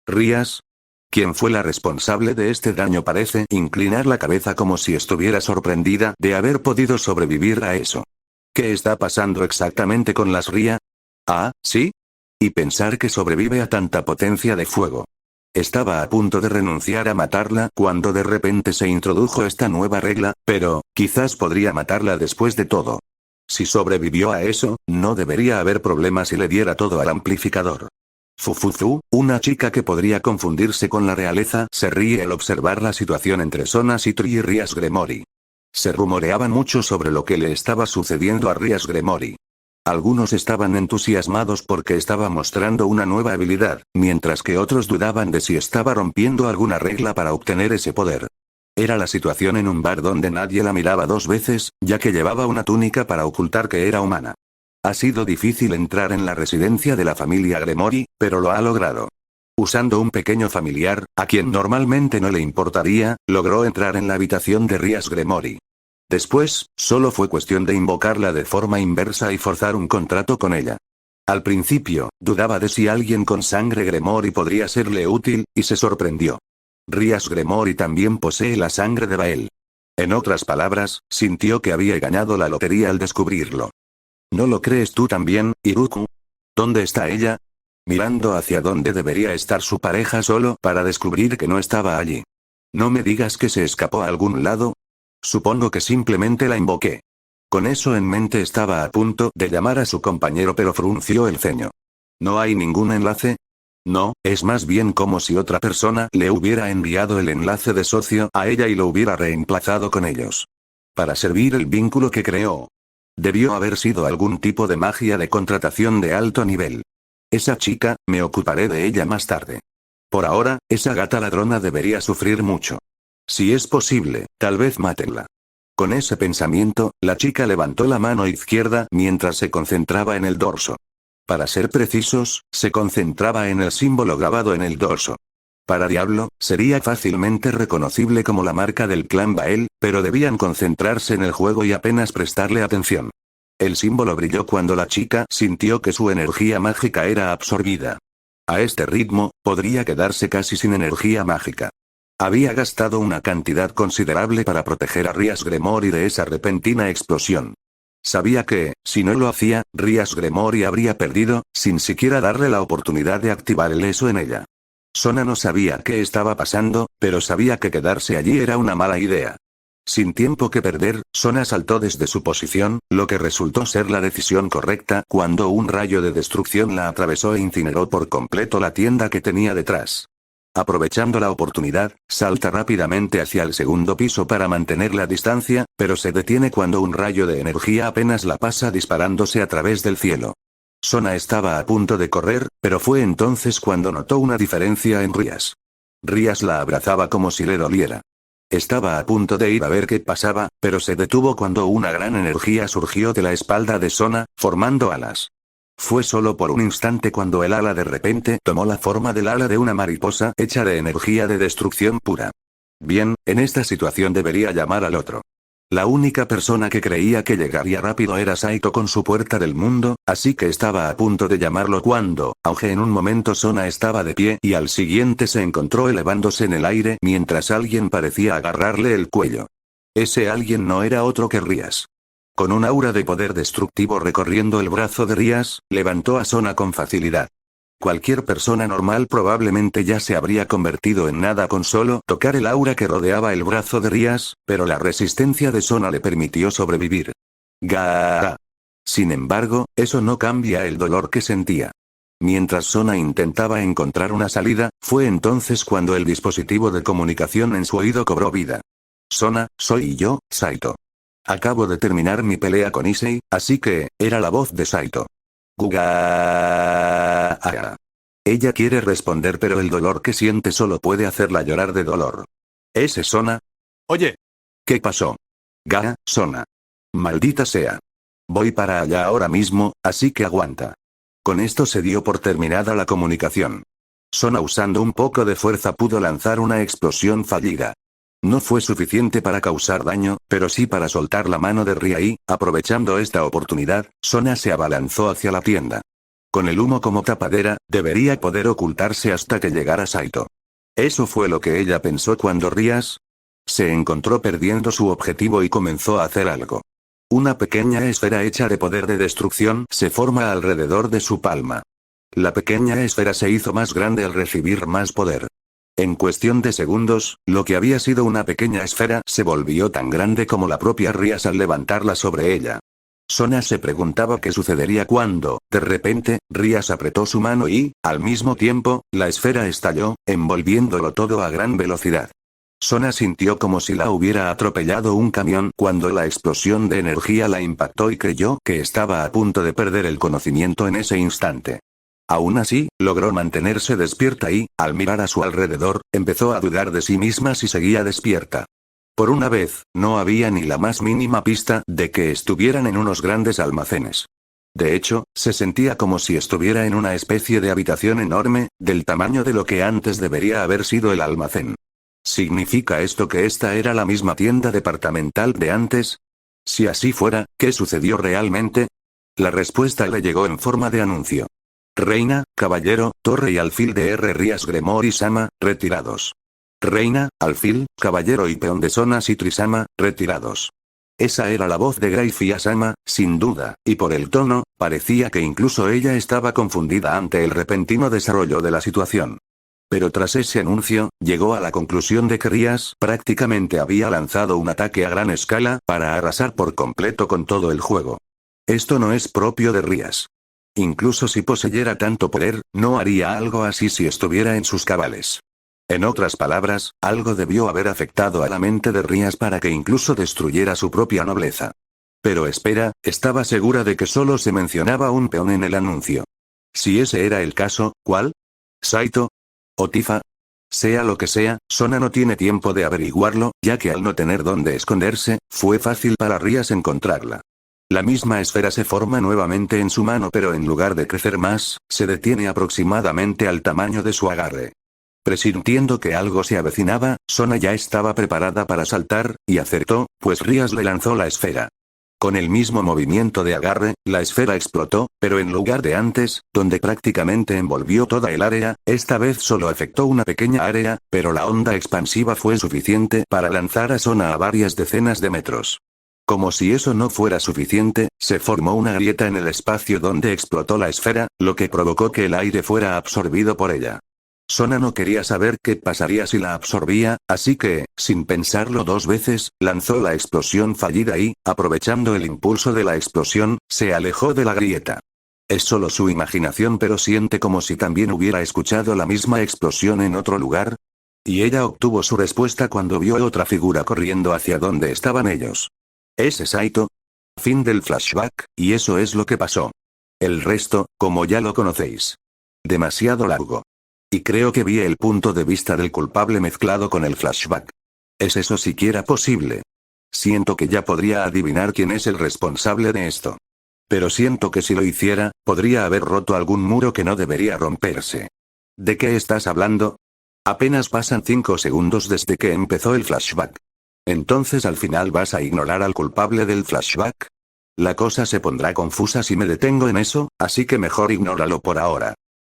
¿Rías? ¿Quién fue la responsable de este daño? Parece inclinar la cabeza como si estuviera sorprendida de haber podido sobrevivir a eso. ¿Qué está pasando exactamente con las Ría? Ah, ¿sí? Y pensar que sobrevive a tanta potencia de fuego. Estaba a punto de renunciar a matarla cuando de repente se introdujo esta nueva regla, pero, quizás podría matarla después de todo. Si sobrevivió a eso, no debería haber problema si le diera todo al amplificador. Fufuzu, una chica que podría confundirse con la realeza, se ríe al observar la situación entre Sona Sitri y Rías Gremory. Se rumoreaba mucho sobre lo que le estaba sucediendo a Rías Gremory. Algunos estaban entusiasmados porque estaba mostrando una nueva habilidad, mientras que otros dudaban de si estaba rompiendo alguna regla para obtener ese poder. Era la situación en un bar donde nadie la miraba dos veces, ya que llevaba una túnica para ocultar que era humana. Ha sido difícil entrar en la residencia de la familia Gremory, pero lo ha logrado. Usando un pequeño familiar, a quien normalmente no le importaría, logró entrar en la habitación de Rias Gremory. Después, solo fue cuestión de invocarla de forma inversa y forzar un contrato con ella. Al principio, dudaba de si alguien con sangre Gremory podría serle útil, y se sorprendió. Rias Gremory también posee la sangre de Bael. En otras palabras, sintió que había ganado la lotería al descubrirlo. ¿No lo crees tú también, Iruku? ¿Dónde está ella? Mirando hacia donde debería estar su pareja solo para descubrir que no estaba allí. ¿No me digas que se escapó a algún lado? Supongo que simplemente la invoqué. Con eso en mente estaba a punto de llamar a su compañero pero frunció el ceño. ¿No hay ningún enlace? No, es más bien como si otra persona le hubiera enviado el enlace de socio a ella y lo hubiera reemplazado con ellos. Para servir el vínculo que creó. Debió haber sido algún tipo de magia de contratación de alto nivel. Esa chica, me ocuparé de ella más tarde. Por ahora, esa gata ladrona debería sufrir mucho. Si es posible, tal vez mátenla. Con ese pensamiento, la chica levantó la mano izquierda mientras se concentraba en el dorso. Para ser precisos, se concentraba en el símbolo grabado en el dorso. Para Diablo, sería fácilmente reconocible como la marca del clan Bael, pero debían concentrarse en el juego y apenas prestarle atención. El símbolo brilló cuando la chica sintió que su energía mágica era absorbida. A este ritmo, podría quedarse casi sin energía mágica. Había gastado una cantidad considerable para proteger a Rias Gremory de esa repentina explosión. Sabía que, si no lo hacía, Rias Gremory habría perdido, sin siquiera darle la oportunidad de activar el eso en ella. Sona no sabía qué estaba pasando, pero sabía que quedarse allí era una mala idea. Sin tiempo que perder, Sona saltó desde su posición, lo que resultó ser la decisión correcta cuando un rayo de destrucción la atravesó e incineró por completo la tienda que tenía detrás. Aprovechando la oportunidad, salta rápidamente hacia el segundo piso para mantener la distancia, pero se detiene cuando un rayo de energía apenas la pasa disparándose a través del cielo. Sona estaba a punto de correr, pero fue entonces cuando notó una diferencia en Rias. Rias la abrazaba como si le doliera. Estaba a punto de ir a ver qué pasaba, pero se detuvo cuando una gran energía surgió de la espalda de Sona, formando alas. Fue solo por un instante cuando el ala de repente tomó la forma del ala de una mariposa hecha de energía de destrucción pura. Bien, en esta situación debería llamar al otro. La única persona que creía que llegaría rápido era Saito con su puerta del mundo, así que estaba a punto de llamarlo cuando, aunque en un momento Sona estaba de pie y al siguiente se encontró elevándose en el aire mientras alguien parecía agarrarle el cuello. Ese alguien no era otro que Rias. Con un aura de poder destructivo recorriendo el brazo de Rias, levantó a Sona con facilidad. Cualquier persona normal probablemente ya se habría convertido en nada con solo tocar el aura que rodeaba el brazo de Rias, pero la resistencia de Sona le permitió sobrevivir. ¡Gaaah! Sin embargo, eso no cambia el dolor que sentía. Mientras Sona intentaba encontrar una salida, fue entonces cuando el dispositivo de comunicación en su oído cobró vida. Sona, soy yo, Saito. Acabo de terminar mi pelea con Issei, así que, era la voz de Saito. Gugaaaah. Ella quiere responder pero el dolor que siente solo puede hacerla llorar de dolor. ¿Ese Sona? Oye. ¿Qué pasó? Sona. Maldita sea. Voy para allá ahora mismo, así que aguanta. Con esto se dio por terminada la comunicación. Sona usando un poco de fuerza pudo lanzar una explosión fallida. No fue suficiente para causar daño, pero sí para soltar la mano de Ria y, aprovechando esta oportunidad, Sona se abalanzó hacia la tienda. Con el humo como tapadera, debería poder ocultarse hasta que llegara Saito. Eso fue lo que ella pensó cuando Rias se encontró perdiendo su objetivo y comenzó a hacer algo. Una pequeña esfera hecha de poder de destrucción se forma alrededor de su palma. La pequeña esfera se hizo más grande al recibir más poder. En cuestión de segundos, lo que había sido una pequeña esfera se volvió tan grande como la propia Rias al levantarla sobre ella. Sona se preguntaba qué sucedería cuando, de repente, Rias apretó su mano y, al mismo tiempo, la esfera estalló, envolviéndolo todo a gran velocidad. Sona sintió como si la hubiera atropellado un camión cuando la explosión de energía la impactó y creyó que estaba a punto de perder el conocimiento en ese instante. Aún así, logró mantenerse despierta y, al mirar a su alrededor, empezó a dudar de sí misma si seguía despierta. Por una vez, no había ni la más mínima pista de que estuvieran en unos grandes almacenes. De hecho, se sentía como si estuviera en una especie de habitación enorme, del tamaño de lo que antes debería haber sido el almacén. ¿Significa esto que esta era la misma tienda departamental de antes? Si así fuera, ¿qué sucedió realmente? La respuesta le llegó en forma de anuncio. Reina, caballero, torre y alfil de R. Rías Gremory-sama, retirados. Reina, alfil, caballero y peón de Sona Citri-sama, retirados. Esa era la voz de Graifia-sama, sin duda, y por el tono, parecía que incluso ella estaba confundida ante el repentino desarrollo de la situación. Pero tras ese anuncio, llegó a la conclusión de que Rías prácticamente había lanzado un ataque a gran escala para arrasar por completo con todo el juego. Esto no es propio de Rías. Incluso si poseyera tanto poder, no haría algo así si estuviera en sus cabales. En otras palabras, algo debió haber afectado a la mente de Rías para que incluso destruyera su propia nobleza. Pero espera, estaba segura de que solo se mencionaba un peón en el anuncio. Si ese era el caso, ¿cuál? ¿Saito? ¿O Tifa? Sea lo que sea, Sona no tiene tiempo de averiguarlo, ya que al no tener dónde esconderse, fue fácil para Rías encontrarla. La misma esfera se forma nuevamente en su mano, pero en lugar de crecer más, se detiene aproximadamente al tamaño de su agarre. Presintiendo que algo se avecinaba, Sona ya estaba preparada para saltar, y acertó, pues Rías le lanzó la esfera. Con el mismo movimiento de agarre, la esfera explotó, pero en lugar de antes, donde prácticamente envolvió toda el área, esta vez solo afectó una pequeña área, pero la onda expansiva fue suficiente para lanzar a Sona a varias decenas de metros. Como si eso no fuera suficiente, se formó una grieta en el espacio donde explotó la esfera, lo que provocó que el aire fuera absorbido por ella. Sona no quería saber qué pasaría si la absorbía, así que, sin pensarlo dos veces, lanzó la explosión fallida y, aprovechando el impulso de la explosión, se alejó de la grieta. Es solo su imaginación, pero siente como si también hubiera escuchado la misma explosión en otro lugar. Y ella obtuvo su respuesta cuando vio otra figura corriendo hacia donde estaban ellos. ¿Ese Saito? Fin del flashback, y eso es lo que pasó. El resto, como ya lo conocéis. Demasiado largo. Y creo que vi el punto de vista del culpable mezclado con el flashback. ¿Es eso siquiera posible? Siento que ya podría adivinar quién es el responsable de esto. Pero siento que si lo hiciera, podría haber roto algún muro que no debería romperse. ¿De qué estás hablando? Apenas pasan 5 segundos desde que empezó el flashback. Entonces al final vas a ignorar al culpable del flashback. La cosa se pondrá confusa si me detengo en eso, así que mejor ignóralo por ahora.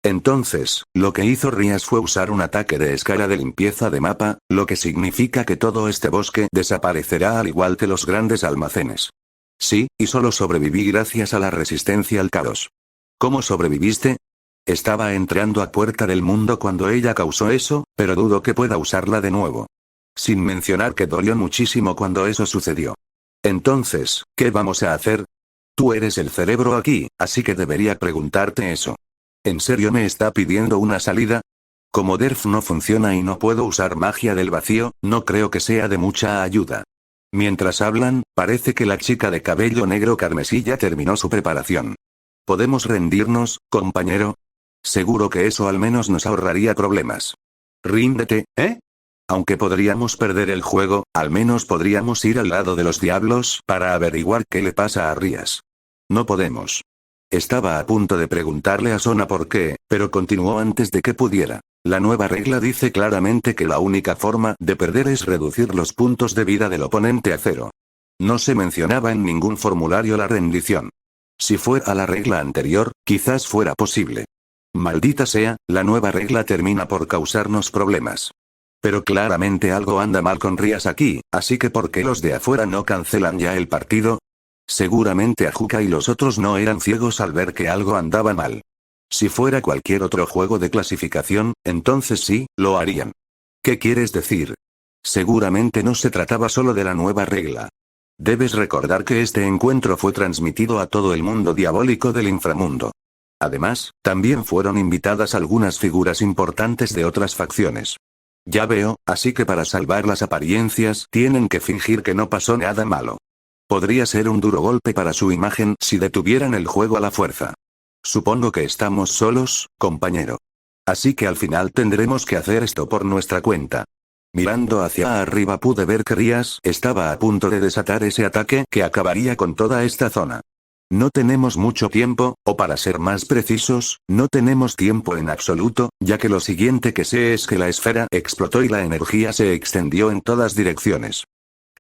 Entonces, lo que hizo Rías fue usar un ataque de escala de limpieza de mapa, lo que significa que todo este bosque desaparecerá al igual que los grandes almacenes. Sí, y solo sobreviví gracias a la resistencia al caos. ¿Cómo sobreviviste? Estaba entrando a Puerta del Mundo cuando ella causó eso, pero dudo que pueda usarla de nuevo. Sin mencionar que dolió muchísimo cuando eso sucedió. Entonces, ¿qué vamos a hacer? Tú eres el cerebro aquí, así que debería preguntarte eso. ¿En serio me está pidiendo una salida? Como Derf no funciona y no puedo usar magia del vacío, no creo que sea de mucha ayuda. Mientras hablan, parece que la chica de cabello negro carmesí ya terminó su preparación. ¿Podemos rendirnos, compañero? Seguro que eso al menos nos ahorraría problemas. Ríndete, ¿eh? Aunque podríamos perder el juego, al menos podríamos ir al lado de los diablos para averiguar qué le pasa a Rías. No podemos. Estaba a punto de preguntarle a Sona por qué, pero continuó antes de que pudiera. La nueva regla dice claramente que la única forma de perder es reducir los puntos de vida del oponente a 0. No se mencionaba en ningún formulario la rendición. Si fuera la regla anterior, quizás fuera posible. Maldita sea, la nueva regla termina por causarnos problemas. Pero claramente algo anda mal con Rías aquí, así que ¿por qué los de afuera no cancelan ya el partido? Seguramente Ajuka y los otros no eran ciegos al ver que algo andaba mal. Si fuera cualquier otro juego de clasificación, entonces sí, lo harían. ¿Qué quieres decir? Seguramente no se trataba solo de la nueva regla. Debes recordar que este encuentro fue transmitido a todo el mundo diabólico del inframundo. Además, también fueron invitadas algunas figuras importantes de otras facciones. Ya veo, así que para salvar las apariencias tienen que fingir que no pasó nada malo. Podría ser un duro golpe para su imagen si detuvieran el juego a la fuerza. Supongo que estamos solos, compañero. Así que al final tendremos que hacer esto por nuestra cuenta. Mirando hacia arriba pude ver que Rías estaba a punto de desatar ese ataque que acabaría con toda esta zona. No tenemos mucho tiempo, o para ser más precisos, no tenemos tiempo en absoluto, ya que lo siguiente que sé es que la esfera explotó y la energía se extendió en todas direcciones.